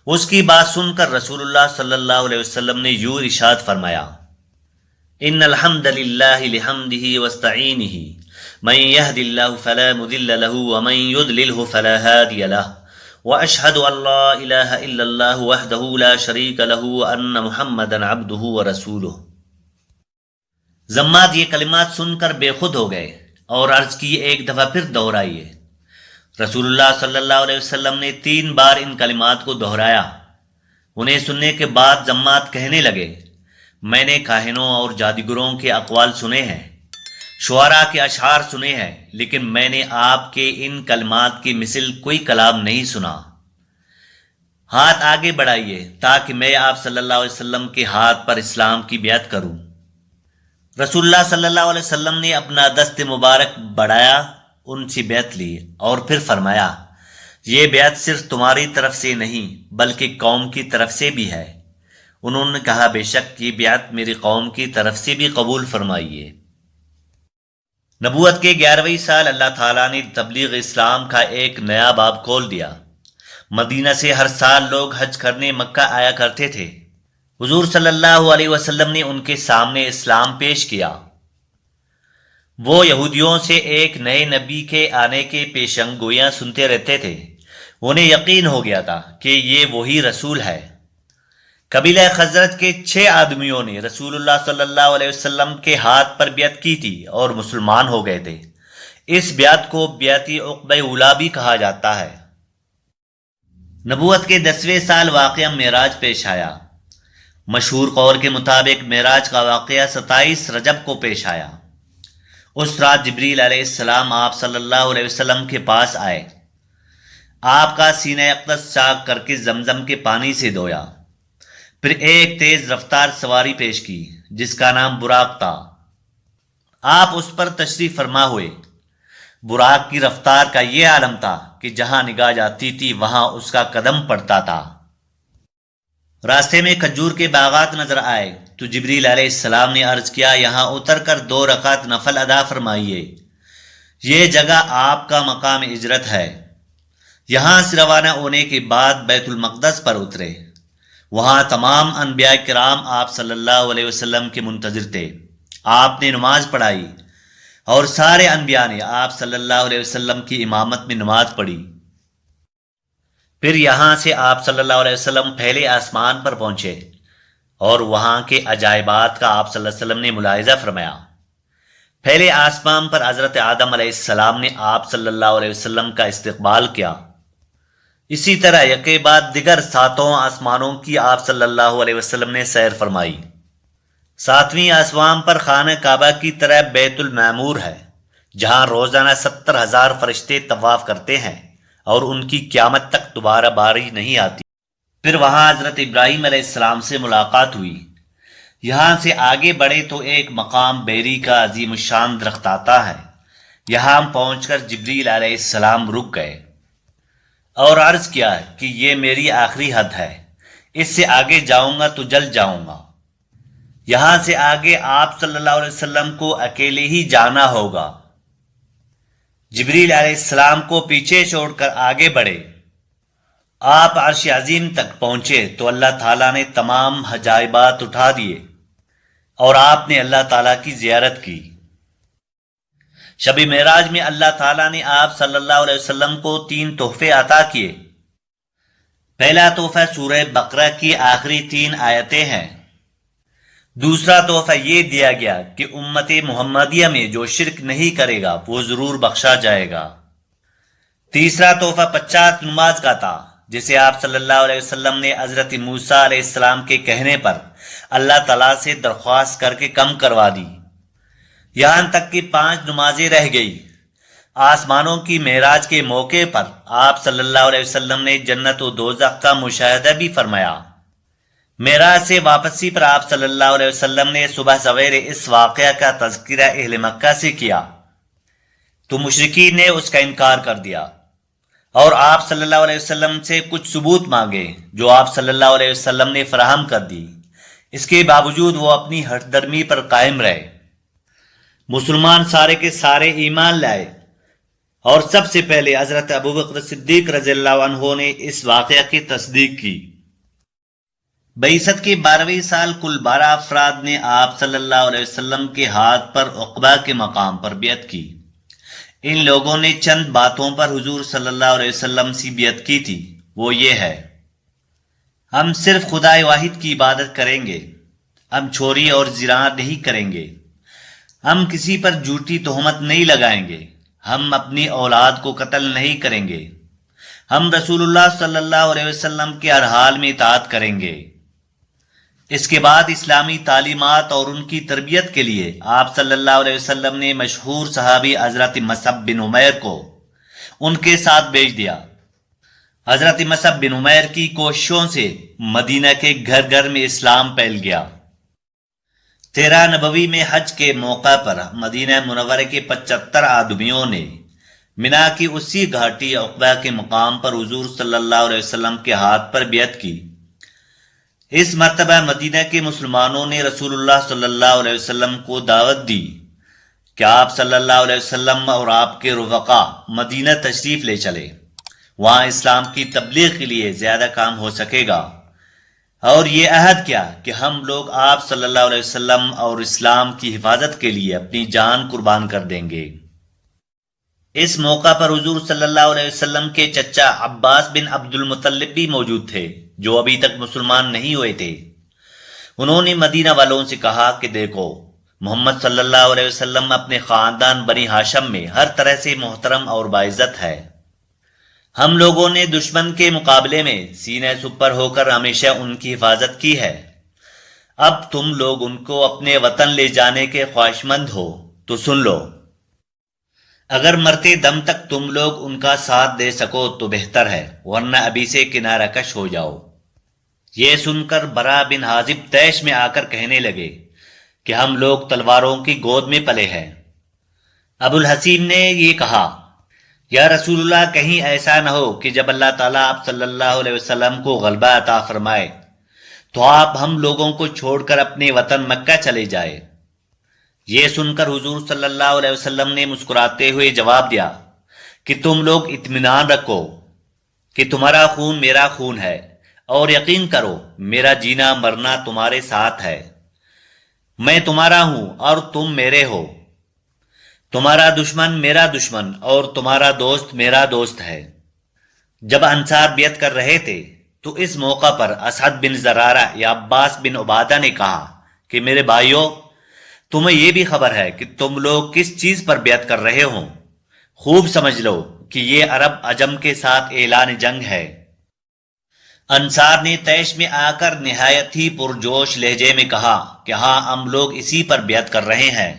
اس کی بات سن کر رسول اللہ صلی اللہ علیہ وسلم نے یوں ارشاد فرمایا، ان الحمد للہ لحمدہ واستعینہ من یہد اللہ فلا مضل له ومن یضللہ فلا ہادی لہ واشہد ان لا الہ الا اللہ وحدہ لا شریک لہ وان محمدا عبدہ ورسولہ۔ زماد یہ کلمات سن کر بے خود ہو گئے اور عرض کی، ایک دفعہ پھر دہرائیے۔ رسول اللہ صلی اللہ علیہ وسلم نے 3 بار ان کلمات کو دہرایا۔ انہیں سننے کے بعد زماد کہنے لگے، میں نے کاہنوں اور جادوگروں کے اقوال سنے ہیں، شعراء کے اشعار سنے ہیں، لیکن میں نے آپ کے ان کلمات کی مثل کوئی کلام نہیں سنا۔ ہاتھ آگے بڑھائیے تاکہ میں آپ صلی اللہ علیہ وسلم کے ہاتھ پر اسلام کی بیعت کروں۔ رسول اللہ صلی اللہ علیہ وسلم نے اپنا دست مبارک بڑھایا، ان سے بیعت لی اور پھر فرمایا، یہ بیعت صرف تمہاری طرف سے نہیں بلکہ قوم کی طرف سے بھی ہے۔ انہوں نے کہا، بے شک یہ بیعت میری قوم کی طرف سے بھی قبول فرمائیے۔ نبوت کے 11ویں سال اللہ تعالیٰ نے تبلیغ اسلام کا ایک نیا باب کھول دیا۔ مدینہ سے ہر سال لوگ حج کرنے مکہ آیا کرتے تھے۔ حضور صلی اللہ علیہ وسلم نے ان کے سامنے اسلام پیش کیا۔ وہ یہودیوں سے ایک نئے نبی کے آنے کے پیشن گوئیاں سنتے رہتے تھے۔ انہیں یقین ہو گیا تھا کہ یہ وہی رسول ہے۔ قبیلہ خزرج کے 6 آدمیوں نے رسول اللہ صلی اللہ علیہ وسلم کے ہاتھ پر بیعت کی تھی اور مسلمان ہو گئے تھے۔ اس بیعت کو بیعت عقبہ اولیٰ بھی کہا جاتا ہے۔ نبوت کے 10ویں سال واقعہ معراج پیش آیا۔ مشہور قول کے مطابق معراج کا واقعہ 27 رجب کو پیش آیا۔ اس رات جبریل علیہ السلام آپ صلی اللہ علیہ وسلم کے پاس آئے۔ آپ کا سینہ اقدس چاک کر کے زمزم کے پانی سے دھویا، پھر ایک تیز رفتار سواری پیش کی جس کا نام براق تھا۔ آپ اس پر تشریف فرما ہوئے۔ براق کی رفتار کا یہ عالم تھا کہ جہاں نگاہ جاتی تھی وہاں اس کا قدم پڑتا تھا۔ راستے میں کھجور کے باغات نظر آئے۔ تو جبریل علیہ السلام نے عرض کیا یہاں اتر کر 2 رکعت نفل ادا فرمائیے، یہ جگہ آپ کا مقام اجرت ہے۔ یہاں سے روانہ ہونے کے بعد بیت المقدس پر اترے، وہاں تمام انبیاء کرام آپ صلی اللہ علیہ وسلم کے منتظر تھے۔ آپ نے نماز پڑھائی اور سارے انبیاء نے آپ صلی اللہ علیہ وسلم کی امامت میں نماز پڑھی۔ پھر یہاں سے آپ صلی اللہ علیہ وسلم پہلے آسمان پر پہنچے اور وہاں کے عجائبات کا آپ صلی اللہ علیہ وسلم نے ملاحظہ فرمایا۔ پہلے آسمان پر حضرت آدم علیہ السلام نے آپ صلی اللہ علیہ وسلم کا استقبال کیا، اسی طرح یکے بعد دیگر 7 آسمانوں کی آپ صلی اللہ علیہ وسلم نے سیر فرمائی۔ 7ویں آسمان پر خانہ کعبہ کی طرح بیت المعمور ہے، جہاں روزانہ 70,000 فرشتے طواف کرتے ہیں اور ان کی قیامت تک دوبارہ باری نہیں آتی۔ پھر وہاں حضرت ابراہیم علیہ السلام سے ملاقات ہوئی۔ یہاں سے آگے بڑھے تو ایک مقام بیری کا عظیم الشان درخت آتا ہے، یہاں پہنچ کر جبریل علیہ السلام رک گئے اور عرض کیا کہ یہ میری آخری حد ہے، اس سے آگے جاؤں گا تو جل جاؤں گا۔ یہاں سے آگے آپ صلی اللہ علیہ وسلم کو اکیلے ہی جانا ہوگا۔ جبریل علیہ السلام کو پیچھے چھوڑ کر آگے بڑھے۔ آپ عرش عظیم تک پہنچے تو اللہ تعالیٰ نے تمام عجائبات اٹھا دیے اور آپ نے اللہ تعالیٰ کی زیارت کی۔ شب معراج میں اللہ تعالیٰ نے آپ صلی اللہ علیہ وسلم کو 3 تحفے عطا کیے۔ پہلا تحفہ سورہ بقرہ کی آخری 3 آیتیں ہیں۔ دوسرا تحفہ یہ دیا گیا کہ امت محمدیہ میں جو شرک نہیں کرے گا وہ ضرور بخشا جائے گا۔ تیسرا تحفہ 50 نماز کا تھا، جسے آپ صلی اللہ علیہ وسلم نے حضرت موسیٰ علیہ السلام کے کہنے پر اللہ تعالیٰ سے درخواست کر کے کم کروا دی، یہاں تک کہ 5 نمازیں رہ گئی۔ آسمانوں کی معراج کے موقع پر آپ صلی اللہ علیہ وسلم نے جنت و دوزخ کا مشاہدہ بھی فرمایا۔ معراج سے واپسی پر آپ صلی اللہ علیہ وسلم نے صبح سویرے اس واقعہ کا تذکرہ اہل مکہ سے کیا تو مشرکین نے اس کا انکار کر دیا اور آپ صلی اللہ علیہ وسلم سے کچھ ثبوت مانگے جو آپ صلی اللہ علیہ وسلم نے فراہم کر دی۔ اس کے باوجود وہ اپنی ہٹ درمی پر قائم رہے۔ مسلمان سارے کے سارے ایمان لائے اور سب سے پہلے حضرت ابوبکر صدیق رضی اللہ عنہ نے اس واقعہ کی تصدیق کی۔ بعثت کے 12ویں سال کل 12 افراد نے آپ صلی اللہ علیہ وسلم کے ہاتھ پر عقبہ کے مقام پر بیعت کی۔ ان لوگوں نے چند باتوں پر حضور صلی اللہ علیہ وسلم سے بیعت کی تھی، وہ یہ ہے: ہم صرف خدا واحد کی عبادت کریں گے، ہم چوری اور زنا نہیں کریں گے، ہم کسی پر جھوٹی تہمت نہیں لگائیں گے، ہم اپنی اولاد کو قتل نہیں کریں گے، ہم رسول اللہ صلی اللہ علیہ وسلم کے ہر حال میں اطاعت کریں گے۔ اس کے بعد اسلامی تعلیمات اور ان کی تربیت کے لیے آپ صلی اللہ علیہ وسلم نے مشہور صحابی حضرت مصعب بن عمیر کو ان کے ساتھ بھیج دیا۔ حضرت مصعب بن عمیر کی کوششوں سے مدینہ کے گھر گھر میں اسلام پھیل گیا۔ 13 نبوی میں حج کے موقع پر مدینہ منورہ کے 75 آدمیوں نے منا کی اسی گھاٹی عقبہ کے مقام پر حضور صلی اللہ علیہ وسلم کے ہاتھ پر بیعت کی۔ اس مرتبہ مدینہ کے مسلمانوں نے رسول اللہ صلی اللہ علیہ وسلم کو دعوت دی کہ آپ صلی اللہ علیہ وسلم اور آپ کے رفقا مدینہ تشریف لے چلے، وہاں اسلام کی تبلیغ کے لیے زیادہ کام ہو سکے گا، اور یہ عہد کیا کہ ہم لوگ آپ صلی اللہ علیہ وسلم اور اسلام کی حفاظت کے لیے اپنی جان قربان کر دیں گے۔ اس موقع پر حضور صلی اللہ علیہ وسلم کے چچا عباس بن عبد المطلب بھی موجود تھے، جو ابھی تک مسلمان نہیں ہوئے تھے۔ انہوں نے مدینہ والوں سے کہا کہ دیکھو، محمد صلی اللہ علیہ وسلم اپنے خاندان بنی ہاشم میں ہر طرح سے محترم اور باعزت ہے۔ ہم لوگوں نے دشمن کے مقابلے میں سینہ سپر ہو کر ہمیشہ ان کی حفاظت کی ہے۔ اب تم لوگ ان کو اپنے وطن لے جانے کے خواہشمند ہو تو سن لو، اگر مرتے دم تک تم لوگ ان کا ساتھ دے سکو تو بہتر ہے، ورنہ ابھی سے کنارہ کش ہو جاؤ۔ یہ سن کر برا بن حازب طیش میں آ کر کہنے لگے کہ ہم لوگ تلواروں کی گود میں پلے ہیں۔ ابو الحسین نے یہ کہا، یا رسول اللہ، کہیں ایسا نہ ہو کہ جب اللہ تعالیٰ آپ صلی اللہ علیہ وسلم کو غلبہ عطا فرمائے تو آپ ہم لوگوں کو چھوڑ کر اپنے وطن مکہ چلے جائے۔ یہ سن کر حضور صلی اللہ علیہ وسلم نے مسکراتے ہوئے جواب دیا کہ تم لوگ اطمینان رکھو کہ تمہارا خون میرا خون ہے، اور یقین کرو میرا جینا مرنا تمہارے ساتھ ہے۔ میں تمہارا ہوں اور تم میرے ہو، تمہارا دشمن میرا دشمن اور تمہارا دوست میرا دوست ہے۔ جب انصار بیعت کر رہے تھے تو اس موقع پر اسعد بن زرارہ یا عباس بن عبادہ نے کہا کہ میرے بھائیوں، تمہیں یہ بھی خبر ہے کہ تم لوگ کس چیز پر بیعت کر رہے ہو؟ خوب سمجھ لو کہ یہ عرب عجم کے ساتھ اعلان جنگ ہے۔ انصار نے طیش میں آ کر نہایت ہی پرجوش لہجے میں کہا کہ ہاں، ہم لوگ اسی پر بیعت کر رہے ہیں۔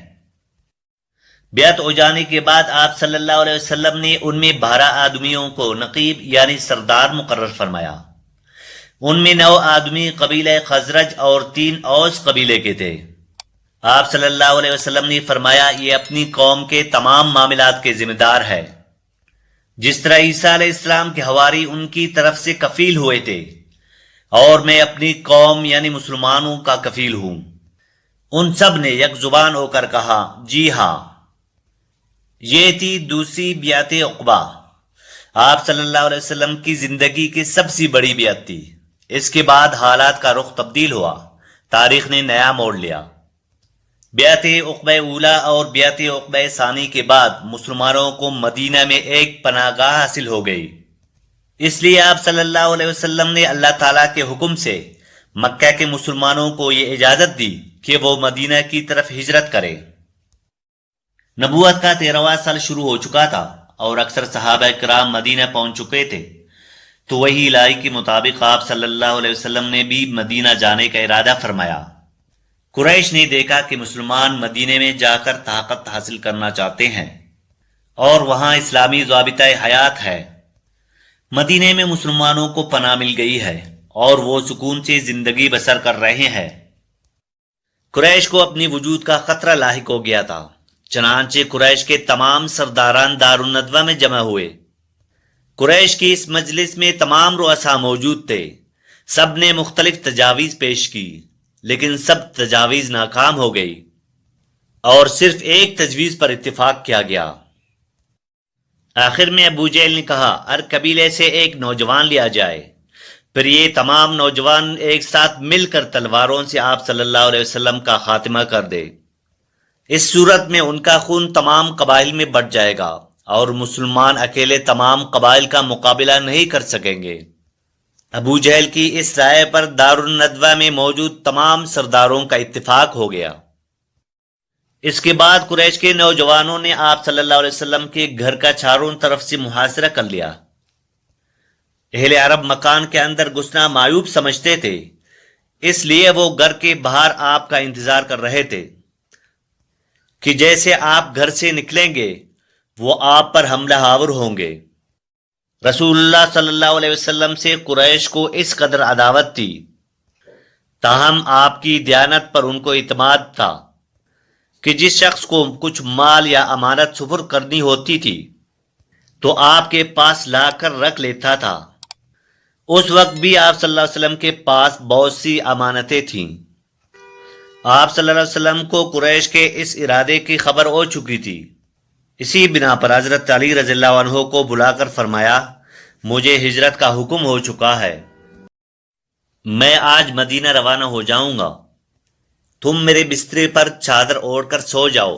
بیعت ہو جانے کے بعد آپ صلی اللہ علیہ وسلم نے ان میں 12 آدمیوں کو نقیب یعنی سردار مقرر فرمایا۔ ان میں 9 آدمی قبیلہ خزرج اور 3 اوس قبیلے کے تھے۔ آپ صلی اللہ علیہ وسلم نے فرمایا یہ اپنی قوم کے تمام معاملات کے ذمہ دار ہے، جس طرح عیسیٰ علیہ السلام کے حواری ان کی طرف سے کفیل ہوئے تھے، اور میں اپنی قوم یعنی مسلمانوں کا کفیل ہوں۔ ان سب نے یک زبان ہو کر کہا جی ہاں۔ یہ تھی دوسری بیعت عقبہ، آپ صلی اللہ علیہ وسلم کی زندگی کی سب سے بڑی بیعت تھی۔ اس کے بعد حالات کا رخ تبدیل ہوا، تاریخ نے نیا موڑ لیا۔ بیعت عقبہ اولا اور بیعت عقبہ ثانی کے بعد مسلمانوں کو مدینہ میں ایک پناہ گاہ حاصل ہو گئی، اس لیے آپ صلی اللہ علیہ وسلم نے اللہ تعالیٰ کے حکم سے مکہ کے مسلمانوں کو یہ اجازت دی کہ وہ مدینہ کی طرف ہجرت کرے۔ نبوت کا 13واں سال شروع ہو چکا تھا اور اکثر صحابہ کرام مدینہ پہنچ چکے تھے، تو وہی الہی کے مطابق آپ صلی اللہ علیہ وسلم نے بھی مدینہ جانے کا ارادہ فرمایا۔ قریش نے دیکھا کہ مسلمان مدینے میں جا کر طاقت حاصل کرنا چاہتے ہیں اور وہاں اسلامی ضابطہ حیات ہے۔ مدینے میں مسلمانوں کو پناہ مل گئی ہے اور وہ سکون سے زندگی بسر کر رہے ہیں۔ قریش کو اپنی وجود کا خطرہ لاحق ہو گیا تھا، چنانچہ قریش کے تمام سرداران دارالندوہ میں جمع ہوئے۔ قریش کی اس مجلس میں تمام رؤساء موجود تھے۔ سب نے مختلف تجاویز پیش کی، لیکن سب تجاویز ناکام ہو گئی اور صرف ایک تجویز پر اتفاق کیا گیا۔ آخر میں ابو جہل نے کہا ہر قبیلے سے ایک نوجوان لیا جائے، پھر یہ تمام نوجوان ایک ساتھ مل کر تلواروں سے آپ صلی اللہ علیہ وسلم کا خاتمہ کر دے۔ اس صورت میں ان کا خون تمام قبائل میں بٹ جائے گا اور مسلمان اکیلے تمام قبائل کا مقابلہ نہیں کر سکیں گے۔ ابو جہل کی اس رائے پر دارالندوہ میں موجود تمام سرداروں کا اتفاق ہو گیا۔ اس کے بعد قریش کے نوجوانوں نے آپ صلی اللہ علیہ وسلم کے گھر کا چاروں طرف سے محاصرہ کر لیا۔ اہل عرب مکان کے اندر گھسنا معیوب سمجھتے تھے، اس لیے وہ گھر کے باہر آپ کا انتظار کر رہے تھے کہ جیسے آپ گھر سے نکلیں گے وہ آپ پر حملہ آور ہوں گے۔ رسول اللہ صلی اللہ علیہ وسلم سے قریش کو اس قدر عداوت تھی، تاہم آپ کی دیانت پر ان کو اعتماد تھا کہ جس شخص کو کچھ مال یا امانت سپرد کرنی ہوتی تھی تو آپ کے پاس لا کر رکھ لیتا تھا۔ اس وقت بھی آپ صلی اللہ علیہ وسلم کے پاس بہت سی امانتیں تھیں۔ آپ صلی اللہ علیہ وسلم کو قریش کے اس ارادے کی خبر ہو چکی تھی، اسی بنا پر حضرت علی رضی اللہ عنہ کو بلا کر فرمایا مجھے ہجرت کا حکم ہو چکا ہے، میں آج مدینہ روانہ ہو جاؤں گا، تم میرے بسترے پر چادر اوڑھ کر سو جاؤ،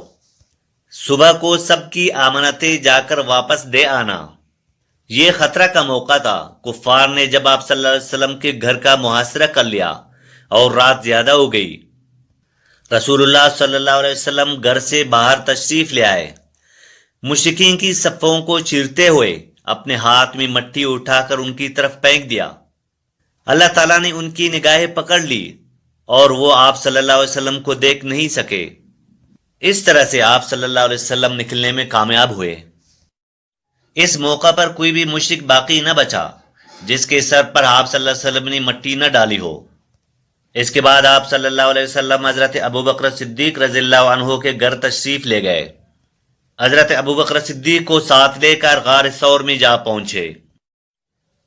صبح کو سب کی امانتیں جا کر واپس دے آنا۔ یہ خطرہ کا موقع تھا۔ کفار نے جب آپ صلی اللہ علیہ وسلم کے گھر کا محاصرہ کر لیا اور رات زیادہ ہو گئی، رسول اللہ صلی اللہ علیہ وسلم گھر سے باہر تشریف لے آئے۔ مشرکین کی صفوں کو چیرتے ہوئے اپنے ہاتھ میں مٹی اٹھا کر ان کی طرف پھینک دیا۔ اللہ تعالیٰ نے ان کی نگاہیں پکڑ لی اور وہ آپ صلی اللہ علیہ وسلم کو دیکھ نہیں سکے۔ اس طرح سے آپ صلی اللہ علیہ وسلم نکلنے میں کامیاب ہوئے۔ اس موقع پر کوئی بھی مشرک باقی نہ بچا جس کے سر پر آپ صلی اللہ علیہ وسلم نے مٹی نہ ڈالی ہو۔ اس کے بعد آپ صلی اللہ علیہ وسلم حضرت ابوبکر صدیق رضی اللہ عنہ کے گھر تشریف لے گئے۔ حضرت ابوبکر صدیق کو ساتھ لے کر غار ثور میں جا پہنچے۔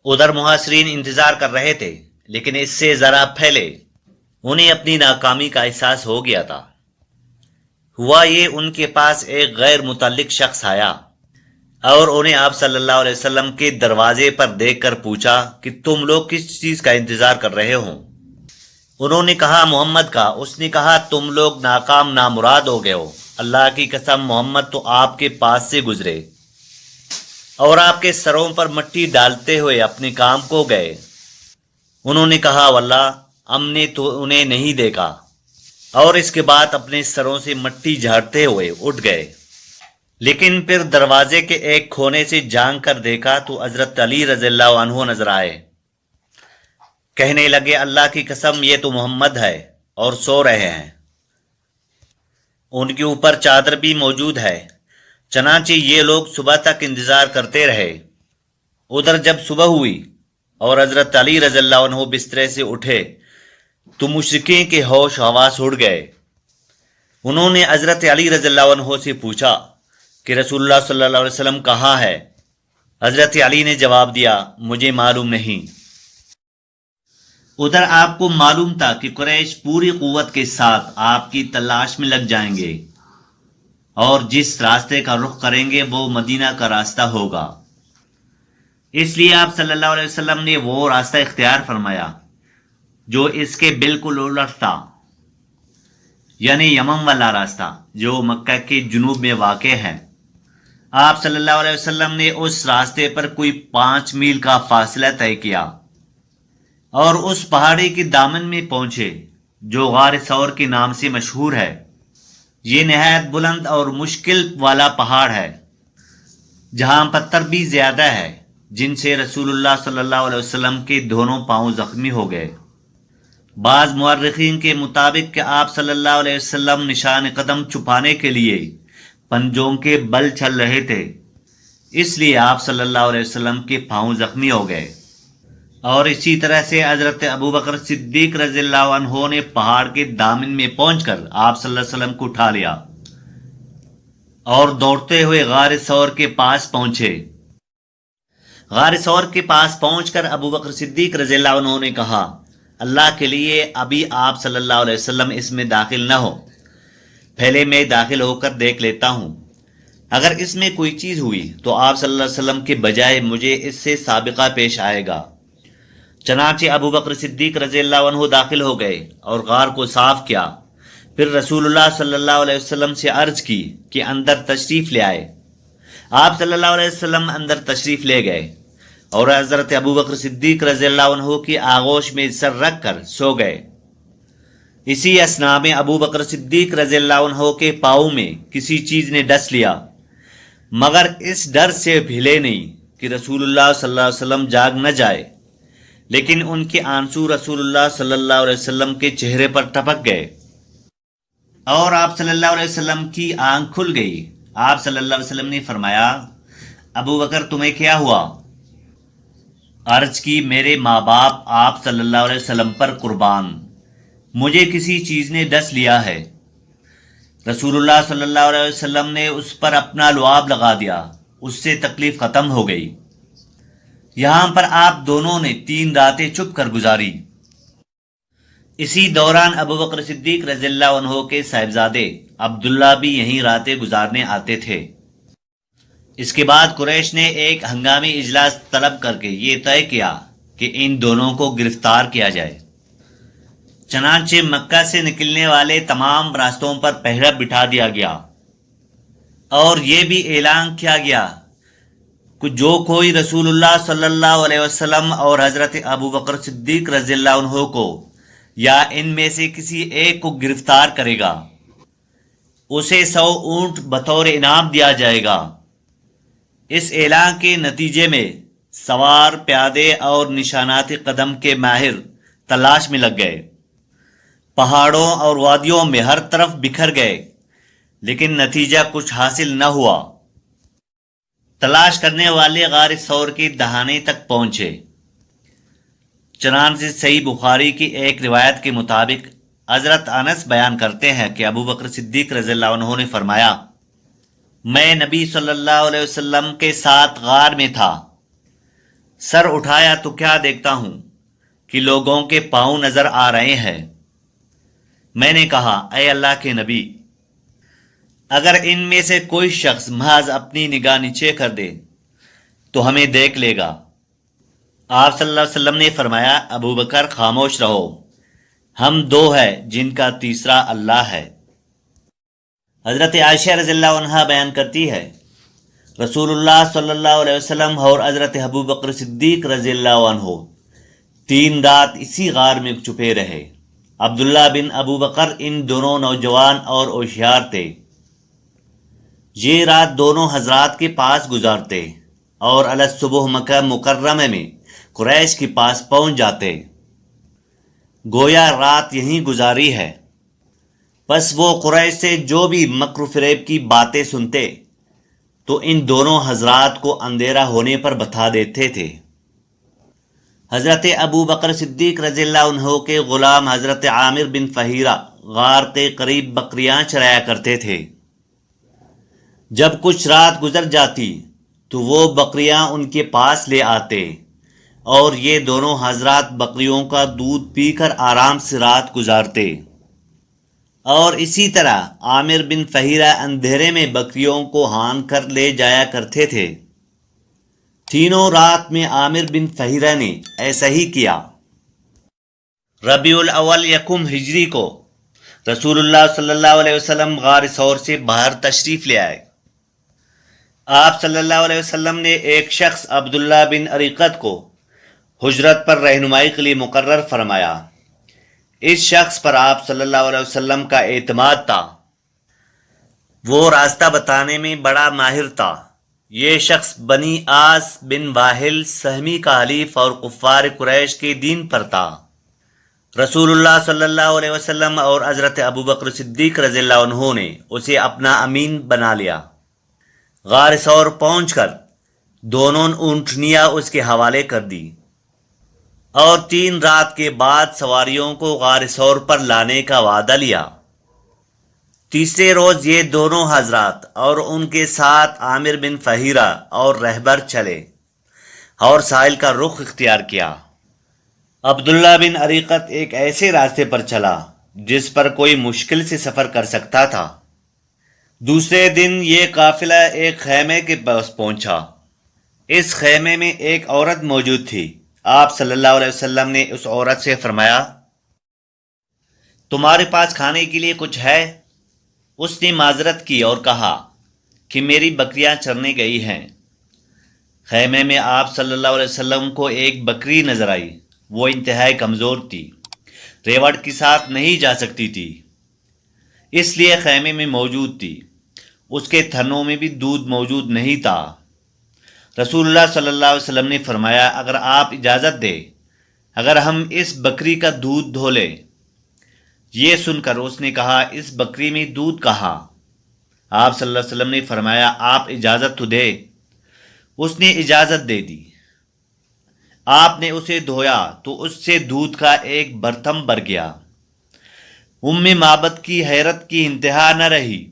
ادھر محاصرین انتظار کر رہے تھے لیکن اس سے ذرا پہلے انہیں اپنی ناکامی کا احساس ہو گیا تھا۔ ہوا یہ، ان کے پاس ایک غیر متعلق شخص آیا اور انہیں آپ صلی اللہ علیہ وسلم کے دروازے پر دیکھ کر پوچھا کہ تم لوگ کس چیز کا انتظار کر رہے ہو؟ انہوں نے کہا محمد کا۔ اس نے کہا تم لوگ ناکام نامراد ہو گئے ہو، اللہ کی قسم محمد تو آپ کے پاس سے گزرے اور آپ کے سروں پر مٹی ڈالتے ہوئے اپنے کام کو گئے۔ انہوں نے کہا واللہ ہم نے تو انہیں نہیں دیکھا، اور اس کے بعد اپنے سروں سے مٹی جھاڑتے ہوئے اٹھ گئے۔ لیکن پھر دروازے کے ایک کونے سے جھانک کر دیکھا تو حضرت علی رضی اللہ عنہ نظر آئے۔ کہنے لگے اللہ کی قسم یہ تو محمد ہے اور سو رہے ہیں، ان کے اوپر چادر بھی موجود ہے۔ چنانچہ یہ لوگ صبح تک انتظار کرتے رہے۔ ادھر جب صبح ہوئی اور حضرت علی رضی اللہ عنہ بسترے سے اٹھے تو مشرکین کے ہوش حواس اڑ گئے۔ انہوں نے حضرت علی رضی اللہ عنہ سے پوچھا کہ رسول اللہ صلی اللہ علیہ وسلم کہاں ہے؟ حضرت علی نے جواب دیا مجھے معلوم نہیں۔ ادھر آپ کو معلوم تھا کہ قریش پوری قوت کے ساتھ آپ کی تلاش میں لگ جائیں گے، اور جس راستے کا رخ کریں گے وہ مدینہ کا راستہ ہوگا۔ اس لیے آپ صلی اللہ علیہ وسلم نے وہ راستہ اختیار فرمایا جو اس کے بالکل الٹ تھا، یعنی یمن والا راستہ جو مکہ کے جنوب میں واقع ہے۔ آپ صلی اللہ علیہ وسلم نے اس راستے پر کوئی 5 میل کا فاصلہ طے کیا اور اس پہاڑی کے دامن میں پہنچے جو غار ثور کے نام سے مشہور ہے۔ یہ نہایت بلند اور مشکل والا پہاڑ ہے جہاں پتھر بھی زیادہ ہے، جن سے رسول اللہ صلی اللہ علیہ وسلم کے دونوں پاؤں زخمی ہو گئے۔ بعض مورخین کے مطابق کہ آپ صلی اللہ علیہ وسلم نشان قدم چھپانے کے لیے پنجوں کے بل چل رہے تھے، اس لیے آپ صلی اللہ علیہ وسلم کے پاؤں زخمی ہو گئے۔ اور اسی طرح سے حضرت ابو بکر صدیق رضی اللہ عنہ نے پہاڑ کے دامن میں پہنچ کر آپ صلی اللہ علیہ وسلم کو اٹھا لیا اور دوڑتے ہوئے غار ثور کے پاس پہنچے۔ غار ثور کے پاس پہنچ کر ابو بکر صدیق رضی اللہ عنہ نے کہا اللہ کے لیے ابھی آپ صلی اللہ علیہ وسلم اس میں داخل نہ ہو، پہلے میں داخل ہو کر دیکھ لیتا ہوں، اگر اس میں کوئی چیز ہوئی تو آپ صلی اللہ علیہ وسلم کے بجائے مجھے اس سے سابقہ پیش آئے گا۔ چنانچہ ابو بکر صدیق رضی اللہ عنہ داخل ہو گئے اور غار کو صاف کیا، پھر رسول اللہ صلی اللہ علیہ وسلم سے عرض کی کہ اندر تشریف لے آئے۔ آپ صلی اللہ علیہ وسلم اندر تشریف لے گئے اور حضرت ابو بکر صدیق رضی اللہ عنہ کی آغوش میں سر رکھ کر سو گئے۔ اسی اثناء میں ابو بکر صدیق رضی اللہ عنہ کے پاؤں میں کسی چیز نے ڈس لیا، مگر اس ڈر سے بھلے نہیں کہ رسول اللہ صلی اللہ علیہ وسلم جاگ نہ جائے، لیکن ان کے آنسو رسول اللہ صلی اللہ علیہ وسلم کے چہرے پر ٹپک گئے اور آپ صلی اللہ علیہ وسلم کی آنکھ کھل گئی۔ آپ صلی اللہ علیہ وسلم نے فرمایا ابو بکر تمہیں کیا ہوا؟ عرض کی میرے ماں باپ آپ صلی اللہ علیہ وسلم پر قربان، مجھے کسی چیز نے ڈس لیا ہے۔ رسول اللہ صلی اللہ علیہ وسلم نے اس پر اپنا لعاب لگا دیا، اس سے تکلیف ختم ہو گئی۔ یہاں پر آپ دونوں نے 3 راتیں چھپ کر گزاری۔ اسی دوران ابو بکر صدیق رضی اللہ عنہ کے صاحبزادے عبداللہ بھی یہیں راتیں گزارنے آتے تھے۔ اس کے بعد قریش نے ایک ہنگامی اجلاس طلب کر کے یہ طے کیا کہ ان دونوں کو گرفتار کیا جائے۔ چنانچہ مکہ سے نکلنے والے تمام راستوں پر پہرہ بٹھا دیا گیا اور یہ بھی اعلان کیا گیا کہ جو کوئی رسول اللہ صلی اللہ علیہ وسلم اور حضرت ابو بکر صدیق رضی اللہ عنہ کو یا ان میں سے کسی ایک کو گرفتار کرے گا اسے 100 اونٹ بطور انعام دیا جائے گا۔ اس اعلان کے نتیجے میں سوار، پیادے اور نشانات قدم کے ماہر تلاش میں لگ گئے، پہاڑوں اور وادیوں میں ہر طرف بکھر گئے، لیکن نتیجہ کچھ حاصل نہ ہوا۔ تلاش کرنے والے غار ثور کی دہانے تک پہنچے۔ چنانچہ صحیح بخاری کی ایک روایت کے مطابق حضرت انس بیان کرتے ہیں کہ ابو بکر صدیق رضی اللہ عنہ نے فرمایا میں نبی صلی اللہ علیہ وسلم کے ساتھ غار میں تھا، سر اٹھایا تو کیا دیکھتا ہوں کہ لوگوں کے پاؤں نظر آ رہے ہیں۔ میں نے کہا اے اللہ کے نبی، اگر ان میں سے کوئی شخص محض اپنی نگاہ نیچے کر دے تو ہمیں دیکھ لے گا۔ آپ صلی اللہ علیہ وسلم نے فرمایا ابو بکر خاموش رہو، ہم دو ہیں جن کا تیسرا اللہ ہے۔ حضرت عائشہ رضی اللہ عنہا بیان کرتی ہے رسول اللہ صلی اللہ علیہ وسلم اور حضرت ابو بکر صدیق رضی اللہ عنہ 3 رات اسی غار میں چھپے رہے۔ عبداللہ بن ابو بکر ان دونوں نوجوان اور ہوشیار تھے۔ یہ رات دونوں حضرات کے پاس گزارتے اور الصبح مکہ مکرمہ میں قریش کے پاس پہنچ جاتے، گویا رات یہیں گزاری ہے۔ پس وہ قریش سے جو بھی مکر و فریب کی باتیں سنتے تو ان دونوں حضرات کو اندھیرا ہونے پر بتا دیتے تھے۔ حضرت ابو بکر صدیق رضی اللہ عنہ کے غلام حضرت عامر بن فہیرہ غار کے قریب بکریاں چرایا کرتے تھے۔ جب کچھ رات گزر جاتی تو وہ بکریاں ان کے پاس لے آتے اور یہ دونوں حضرات بکریوں کا دودھ پی کر آرام سے رات گزارتے، اور اسی طرح عامر بن فہیرہ اندھیرے میں بکریوں کو ہان کر لے جایا کرتے تھے۔ تینوں رات میں عامر بن فہیرہ نے ایسا ہی کیا۔ ربیع الاول یکم ہجری کو رسول اللہ صلی اللہ علیہ وسلم غار ثور سے باہر تشریف لے آئے۔ آپ صلی اللہ علیہ وسلم نے ایک شخص عبداللہ بن اریقت کو حجرت پر رہنمائی کے لیے مقرر فرمایا۔ اس شخص پر آپ صلی اللہ علیہ وسلم کا اعتماد تھا، وہ راستہ بتانے میں بڑا ماہر تھا۔ یہ شخص بنی آس بن واہل سہمی کا حلیف اور کفار قریش کے دین پر تھا۔ رسول اللہ صلی اللہ علیہ وسلم اور حضرت ابو بکر صدیق رضی اللہ عنہ نے اسے اپنا امین بنا لیا۔ غار ثور پہنچ کر دونوں اونٹنیاں اس کے حوالے کر دی اور 3 رات کے بعد سواریوں کو غار ثور پر لانے کا وعدہ لیا۔ تیسرے روز یہ دونوں حضرات اور ان کے ساتھ عامر بن فہیرہ اور رہبر چلے اور ساحل کا رخ اختیار کیا۔ عبداللہ بن اریقت ایک ایسے راستے پر چلا جس پر کوئی مشکل سے سفر کر سکتا تھا۔ دوسرے دن یہ قافلہ ایک خیمے کے پاس پہنچا۔ اس خیمے میں ایک عورت موجود تھی۔ آپ صلی اللہ علیہ وسلم نے اس عورت سے فرمایا تمہارے پاس کھانے کے لیے کچھ ہے؟ اس نے معذرت کی اور کہا کہ میری بکریاں چرنے گئی ہیں۔ خیمے میں آپ صلی اللہ علیہ وسلم کو ایک بکری نظر آئی۔ وہ انتہائی کمزور تھی، ریوڑ کے ساتھ نہیں جا سکتی تھی، اس لیے خیمے میں موجود تھی۔ اس کے تھنوں میں بھی دودھ موجود نہیں تھا۔ رسول اللہ صلی اللہ علیہ وسلم نے فرمایا اگر آپ اجازت دیں، اگر ہم اس بکری کا دودھ دھو لیں۔ یہ سن کر اس نے کہا اس بکری میں دودھ کہاں؟ آپ صلی اللہ علیہ وسلم نے فرمایا آپ اجازت تو دے۔ اس نے اجازت دے دی۔ آپ نے اسے دھویا تو اس سے دودھ کا ایک برتن بھر گیا۔ ام معبد کی حیرت کی انتہا نہ رہی۔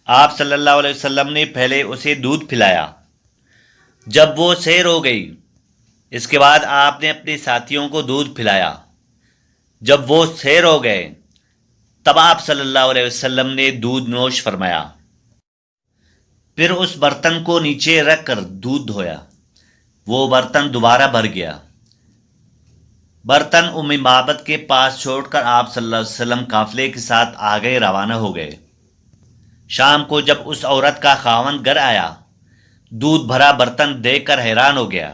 آپ صلی اللہ علیہ وسلم نے پہلے اسے دودھ پلایا، جب وہ سیر ہو گئی اس کے بعد آپ نے اپنے ساتھیوں کو دودھ پلایا، جب وہ سیر ہو گئے تب آپ صلی اللہ علیہ وسلم نے دودھ نوش فرمایا، پھر اس برتن کو نیچے رکھ کر دودھ دھویا۔ وہ برتن دوبارہ بھر گیا۔ برتن ام معبد کے پاس چھوڑ کر آپ صلی اللہ علیہ وسلم قافلے کے ساتھ آگے روانہ ہو گئے۔ شام کو جب اس عورت کا خاوند گھر آیا، دودھ بھرا برتن دیکھ کر حیران ہو گیا۔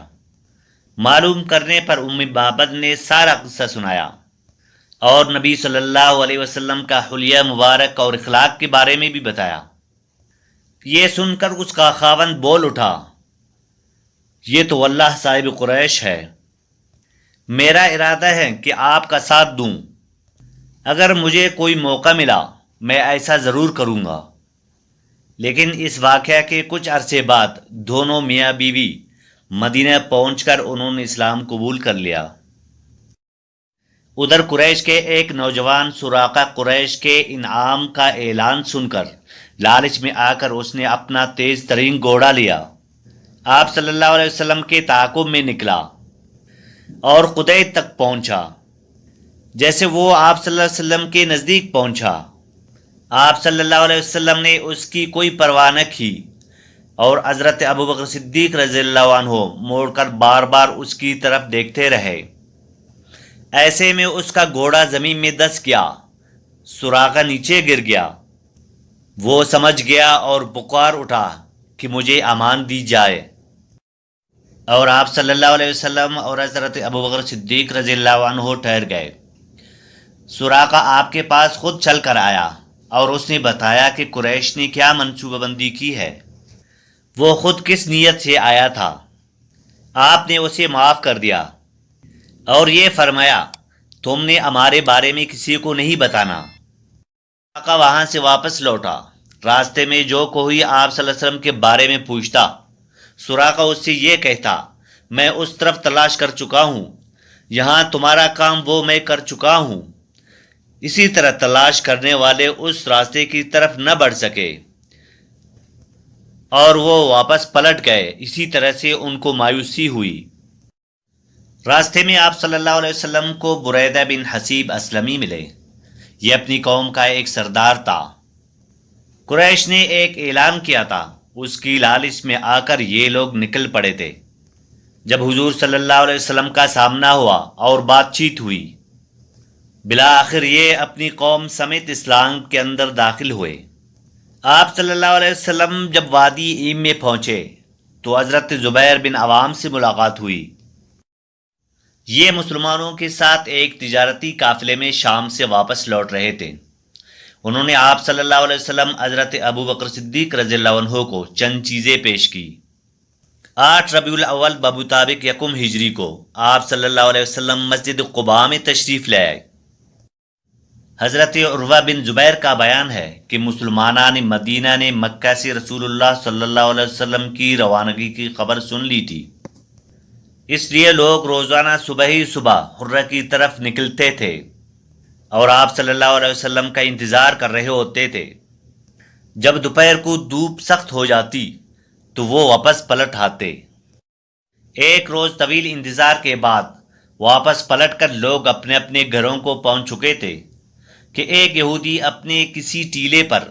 معلوم کرنے پر ام معبد نے سارا قصہ سنایا اور نبی صلی اللہ علیہ وسلم کا حلیہ مبارک اور اخلاق کے بارے میں بھی بتایا۔ یہ سن کر اس کا خاوند بول اٹھا یہ تو اللہ صاحب قریش ہے، میرا ارادہ ہے کہ آپ کا ساتھ دوں، اگر مجھے کوئی موقع ملا میں ایسا ضرور کروں گا۔ لیکن اس واقعہ کے کچھ عرصے بعد دونوں میاں بیوی مدینہ پہنچ کر انہوں نے اسلام قبول کر لیا۔ ادھر قریش کے ایک نوجوان سراقہ قریش کے انعام کا اعلان سن کر لالچ میں آ کر اس نے اپنا تیز ترین گھوڑا لیا، آپ صلی اللہ علیہ وسلم کے تعاقب میں نکلا۔ اور قدیت تک پہنچا۔ جیسے وہ آپ صلی اللہ علیہ وسلم کے نزدیک پہنچا، آپ صلی اللہ علیہ وسلم نے اس کی کوئی پرواہ نہ کی اور حضرت ابوبکر صدیق رضی اللہ عنہ موڑ کر بار بار اس کی طرف دیکھتے رہے۔ ایسے میں اس کا گھوڑا زمین میں دس گیا، سراغا نیچے گر گیا۔ وہ سمجھ گیا اور پکار اٹھا کہ مجھے امان دی جائے، اور آپ صلی اللہ علیہ وسلم اور حضرت ابوبکر صدیق رضی اللہ عنہ ٹھہر گئے۔ سراقہ آپ کے پاس خود چل کر آیا اور اس نے بتایا کہ قریش نے کیا منصوبہ بندی کی ہے، وہ خود کس نیت سے آیا تھا۔ آپ نے اسے معاف کر دیا اور یہ فرمایا تم نے ہمارے بارے میں کسی کو نہیں بتانا۔ سراقہ وہاں سے واپس لوٹا۔ راستے میں جو کوئی آپ صلی اللہ علیہ وسلم کے بارے میں پوچھتا، سراقہ اس سے یہ کہتا میں اس طرف تلاش کر چکا ہوں، یہاں تمہارا کام وہ میں کر چکا ہوں۔ اسی طرح تلاش کرنے والے اس راستے کی طرف نہ بڑھ سکے اور وہ واپس پلٹ گئے۔ اسی طرح سے ان کو مایوسی ہوئی۔ راستے میں آپ صلی اللہ علیہ وسلم کو بریدہ بن حسیب اسلمی ملے۔ یہ اپنی قوم کا ایک سردار تھا۔ قریش نے ایک اعلان کیا تھا، اس کی لالچ میں آ کر یہ لوگ نکل پڑے تھے۔ جب حضور صلی اللہ علیہ وسلم کا سامنا ہوا اور بات چیت ہوئی، بالآخر یہ اپنی قوم سمیت اسلام کے اندر داخل ہوئے۔ آپ صلی اللہ علیہ وسلم جب وادی ایم میں پہنچے تو حضرت زبیر بن عوام سے ملاقات ہوئی۔ یہ مسلمانوں کے ساتھ ایک تجارتی قافلے میں شام سے واپس لوٹ رہے تھے۔ انہوں نے آپ صلی اللہ علیہ وسلم حضرت ابوبکر صدیق رضی اللہ عنہ کو چند چیزیں پیش کی۔ 8 ربیع الاول بمطابق 1 ہجری کو آپ صلی اللہ علیہ وسلم مسجد قباء میں تشریف لے آئے۔ حضرت عروہ بن زبیر کا بیان ہے کہ مسلمانان مدینہ نے مکہ سے رسول اللہ صلی اللہ علیہ وسلم کی روانگی کی خبر سن لی تھی، اس لیے لوگ روزانہ صبح ہی صبح حرہ کی طرف نکلتے تھے اور آپ صلی اللہ علیہ وسلم کا انتظار کر رہے ہوتے تھے۔ جب دوپہر کو دھوپ سخت ہو جاتی تو وہ واپس پلٹ آتے۔ ایک روز طویل انتظار کے بعد واپس پلٹ کر لوگ اپنے اپنے گھروں کو پہنچ چکے تھے کہ ایک یہودی اپنے کسی ٹیلے پر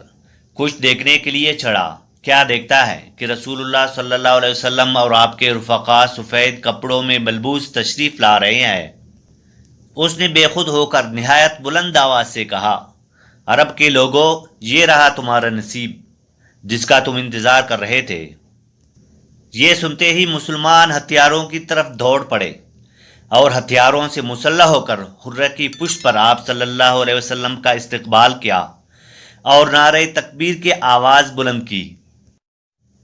کچھ دیکھنے کے لیے چڑھا۔ کیا دیکھتا ہے کہ رسول اللہ صلی اللہ علیہ وسلم اور آپ کے رفقا سفید کپڑوں میں ملبوس تشریف لا رہے ہیں۔ اس نے بے خود ہو کر نہایت بلند آواز سے کہا، عرب کے لوگوں، یہ رہا تمہارا نصیب جس کا تم انتظار کر رہے تھے۔ یہ سنتے ہی مسلمان ہتھیاروں کی طرف دوڑ پڑے اور ہتھیاروں سے مسلح ہو کر حرہ کی پشت پر آپ صلی اللہ علیہ وسلم کا استقبال کیا اور نعرہ تکبیر کی آواز بلند کی۔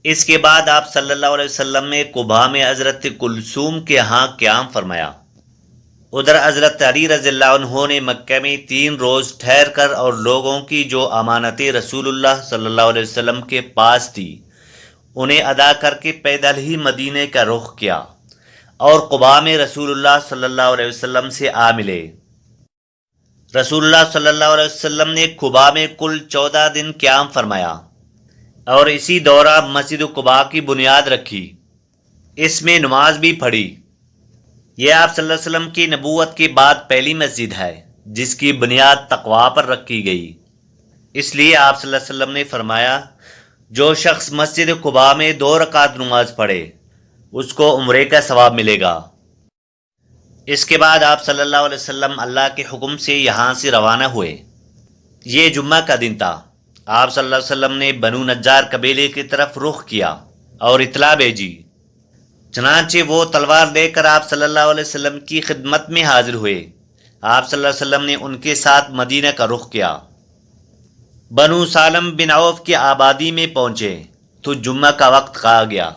اس کے بعد آپ صلی اللہ علیہ وسلم نے قباء میں حضرت کلثوم کے ہاں قیام فرمایا۔ ادھر حضرت علی رضی اللہ عنہ نے مکہ میں 3 روز ٹھہر کر اور لوگوں کی جو امانتیں رسول اللہ صلی اللہ علیہ وسلم کے پاس تھی انہیں ادا کر کے پیدل ہی مدینے کا رخ کیا اور قباء میں رسول اللہ صلی اللہ علیہ وسلم سے آ ملے۔ رسول اللہ صلی اللہ علیہ وسلم نے قباء میں کل 14 دن قیام فرمایا اور اسی دوران مسجد قباء کی بنیاد رکھی، اس میں نماز بھی پڑھی۔ یہ آپ صلی اللہ علیہ وسلم کی نبوت کے بعد پہلی مسجد ہے جس کی بنیاد تقویٰ پر رکھی گئی۔ اس لیے آپ صلی اللہ علیہ وسلم نے فرمایا، جو شخص مسجد قباء میں 2 رکعت نماز پڑھے اس کو عمرے کا ثواب ملے گا۔ اس کے بعد آپ صلی اللہ علیہ وسلم اللہ کے حکم سے یہاں سے روانہ ہوئے۔ یہ جمعہ کا دن تھا۔ آپ صلی اللہ علیہ وسلم نے بنو نجار قبیلے کی طرف رخ کیا اور اطلاع بھیجی۔ چنانچہ وہ تلوار لے کر آپ صلی اللہ علیہ وسلم کی خدمت میں حاضر ہوئے۔ آپ صلی اللہ علیہ وسلم نے ان کے ساتھ مدینہ کا رخ کیا۔ بنو سالم بن عوف کی آبادی میں پہنچے تو جمعہ کا وقت کہا گیا۔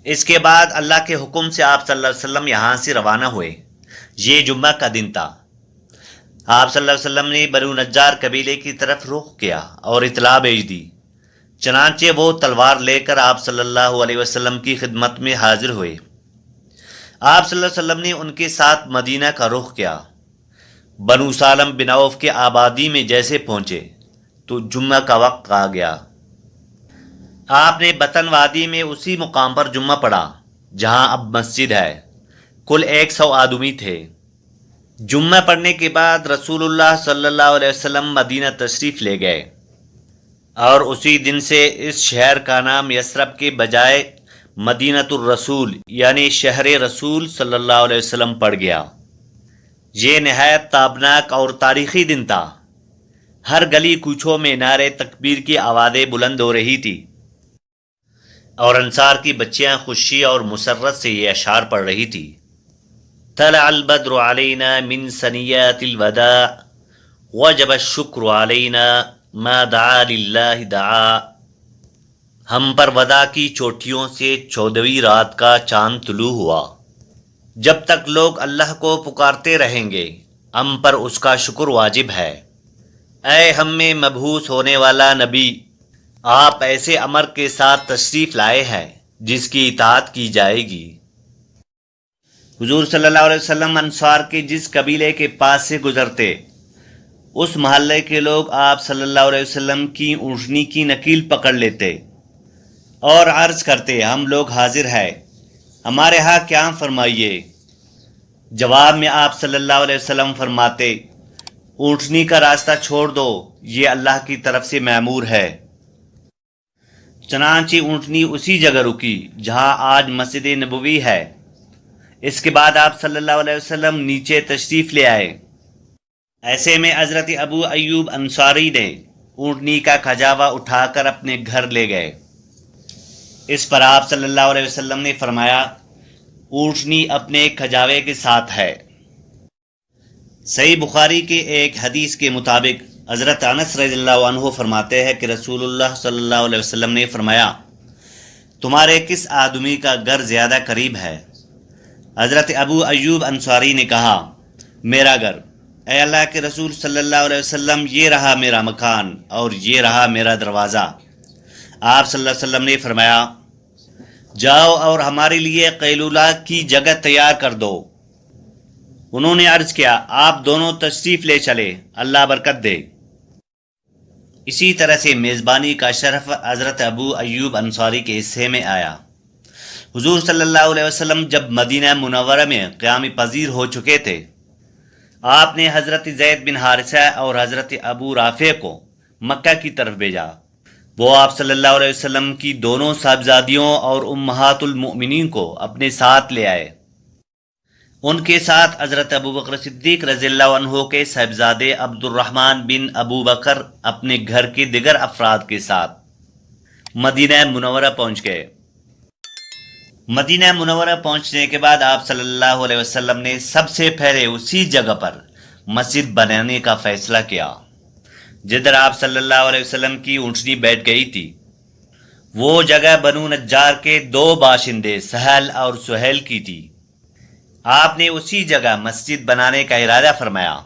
اس کے بعد اللہ کے حکم سے آپ صلی اللہ علیہ وسلم یہاں سے روانہ ہوئے۔ یہ جمعہ کا دن تھا۔ آپ صلی اللہ علیہ وسلم نے بنو نجار قبیلے کی طرف رخ کیا اور اطلاع بھیج دی۔ چنانچہ وہ تلوار لے کر آپ صلی اللہ علیہ وسلم کی خدمت میں حاضر ہوئے۔ آپ صلی اللہ علیہ وسلم نے ان کے ساتھ مدینہ کا رخ کیا۔ بنو سالم بن عوف کے آبادی میں جیسے پہنچے تو جمعہ کا وقت آ گیا۔ آپ نے بطن وادی میں اسی مقام پر جمعہ پڑھا جہاں اب مسجد ہے۔ کل 100 آدمی تھے۔ جمعہ پڑھنے کے بعد رسول اللہ صلی اللہ علیہ وسلم مدینہ تشریف لے گئے، اور اسی دن سے اس شہر کا نام یثرب کے بجائے مدینۃ الرسول یعنی شہر رسول صلی اللہ علیہ وسلم پڑ گیا۔ یہ نہایت تابناک اور تاریخی دن تھا۔ ہر گلی کوچوں میں نعرے تکبیر کی آوازیں بلند ہو رہی تھی، اور انصار کی بچیاں خوشی اور مسرت سے یہ اشعار پڑھ رہی تھی: طلع البدر علینا من ثنیات الوداع وجب الشکر علینا ما دعا للہ دعا۔ ہم پر وداع کی چوٹیوں سے 14ویں رات کا چاند طلوع ہوا۔ جب تک لوگ اللہ کو پکارتے رہیں گے ہم پر اس کا شکر واجب ہے۔ اے ہم میں مبعوث ہونے والا نبی، آپ ایسے امر کے ساتھ تشریف لائے ہیں جس کی اطاعت کی جائے گی۔ حضور صلی اللہ علیہ وسلم انصار کے جس قبیلے کے پاس سے گزرتے، اس محلے کے لوگ آپ صلی اللہ علیہ وسلم کی اونٹنی کی نکیل پکڑ لیتے اور عرض کرتے: ہم لوگ حاضر ہیں، ہمارے ہاں کیا فرمائیے؟ جواب میں آپ صلی اللہ علیہ وسلم فرماتے: اونٹنی کا راستہ چھوڑ دو، یہ اللہ کی طرف سے مأمور ہے۔ چنانچہ اونٹنی اسی جگہ رکی جہاں آج مسجد نبوی ہے۔ اس کے بعد آپ صلی اللہ علیہ وسلم نیچے تشریف لے آئے۔ ایسے میں حضرت ابو ایوب انصاری نے اونٹنی کا کھجاوا اٹھا کر اپنے گھر لے گئے۔ اس پر آپ صلی اللہ علیہ وسلم نے فرمایا: اونٹنی اپنے کھجاوے کے ساتھ ہے۔ صحیح بخاری کے ایک حدیث کے مطابق حضرت انس رضی اللہ عنہ فرماتے ہیں کہ رسول اللہ صلی اللہ علیہ وسلم نے فرمایا: تمہارے کس آدمی کا گھر زیادہ قریب ہے؟ حضرت ابو ایوب انصاری نے کہا: میرا گھر۔ اے اللہ کے رسول صلی اللہ علیہ وسلم، یہ رہا میرا مکان اور یہ رہا میرا دروازہ۔ آپ صلی اللہ علیہ وسلم نے فرمایا: جاؤ اور ہمارے لیے قیلولہ کی جگہ تیار کر دو۔ انہوں نے عرض کیا: آپ دونوں تشریف لے چلے، اللہ برکت دے۔ اسی طرح سے میزبانی کا شرف حضرت ابو ایوب انصاری کے حصے میں آیا۔ حضور صلی اللہ علیہ وسلم جب مدینہ منورہ میں قیام پذیر ہو چکے تھے، آپ نے حضرت زید بن حارثہ اور حضرت ابو رافع کو مکہ کی طرف بھیجا۔ وہ آپ صلی اللہ علیہ وسلم کی دونوں صاحبزادیوں اور امہات المؤمنین کو اپنے ساتھ لے آئے۔ ان کے ساتھ حضرت ابو بکر صدیق رضی اللہ عنہ کے صاحبزادے عبد الرحمن بن ابو بکر اپنے گھر کے دیگر افراد کے ساتھ مدینہ منورہ پہنچ گئے۔ مدینہ منورہ پہنچنے کے بعد آپ صلی اللہ علیہ وسلم نے سب سے پہلے اسی جگہ پر مسجد بنانے کا فیصلہ کیا جدھر آپ صلی اللہ علیہ وسلم کی اونٹنی بیٹھ گئی تھی۔ وہ جگہ بنو نجار کے 2 باشندے سہل اور سہیل کی تھی۔ آپ نے اسی جگہ مسجد بنانے کا ارادہ فرمایا۔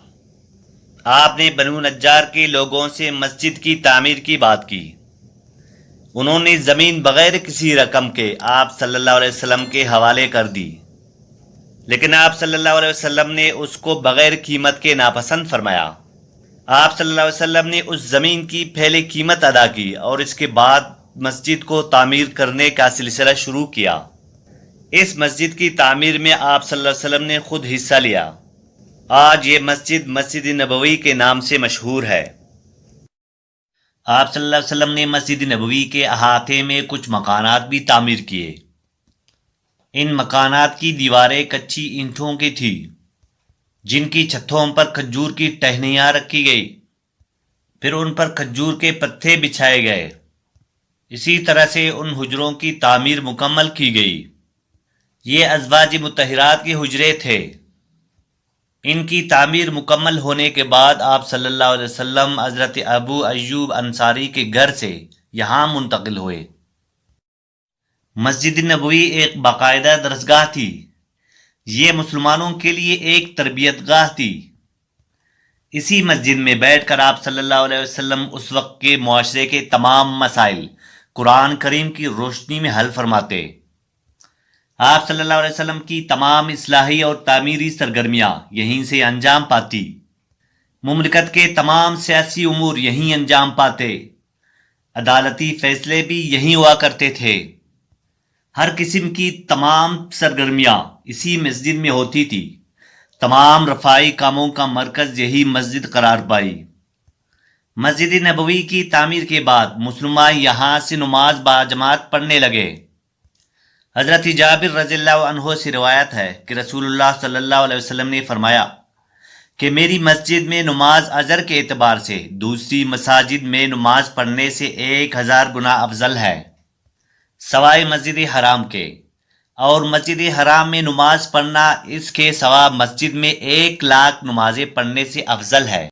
آپ نے بنو نجار کے لوگوں سے مسجد کی تعمیر کی بات کی۔ انہوں نے زمین بغیر کسی رقم کے آپ صلی اللہ علیہ وسلم کے حوالے کر دی، لیکن آپ صلی اللہ علیہ وسلم نے اس کو بغیر قیمت کے ناپسند فرمایا۔ آپ صلی اللہ علیہ وسلم نے اس زمین کی پہلے قیمت ادا کی اور اس کے بعد مسجد کو تعمیر کرنے کا سلسلہ شروع کیا۔ اس مسجد کی تعمیر میں آپ صلی اللہ علیہ وسلم نے خود حصہ لیا۔ آج یہ مسجد مسجد نبوی کے نام سے مشہور ہے۔ آپ صلی اللہ علیہ وسلم نے مسجد نبوی کے احاطے میں کچھ مکانات بھی تعمیر کیے۔ ان مکانات کی دیواریں کچی اینٹوں کی تھی، جن کی چھتوں پر کھجور کی ٹہنیاں رکھی گئی، پھر ان پر کھجور کے پتے بچھائے گئے۔ اسی طرح سے ان حجروں کی تعمیر مکمل کی گئی۔ یہ ازواج مطہرات کے حجرے تھے۔ ان کی تعمیر مکمل ہونے کے بعد آپ صلی اللہ علیہ وسلم حضرت ابو ایوب انصاری کے گھر سے یہاں منتقل ہوئے۔ مسجد نبوی ایک باقاعدہ درسگاہ تھی۔ یہ مسلمانوں کے لیے ایک تربیت گاہ تھی۔ اسی مسجد میں بیٹھ کر آپ صلی اللہ علیہ وسلم اس وقت کے معاشرے کے تمام مسائل قرآن کریم کی روشنی میں حل فرماتے۔ آپ صلی اللہ علیہ وسلم کی تمام اصلاحی اور تعمیری سرگرمیاں یہیں سے انجام پاتی۔ مملکت کے تمام سیاسی امور یہیں انجام پاتے۔ عدالتی فیصلے بھی یہیں ہوا کرتے تھے۔ ہر قسم کی تمام سرگرمیاں اسی مسجد میں ہوتی تھی. تمام رفائی کاموں کا مرکز یہی مسجد قرار پائی. مسجد نبوی کی تعمیر کے بعد مسلمان یہاں سے نماز باجماعت پڑھنے لگے. حضرت جابر رضی اللہ عنہ سے روایت ہے کہ رسول اللہ صلی اللہ علیہ وسلم نے فرمایا کہ میری مسجد میں نماز اجر کے اعتبار سے دوسری مساجد میں نماز پڑھنے سے 1000 گنا افضل ہے، سوائے مسجد حرام کے. اور مسجد حرام میں نماز پڑھنا اس کے سوا مسجد میں 1,00,000 نمازیں پڑھنے سے افضل ہے.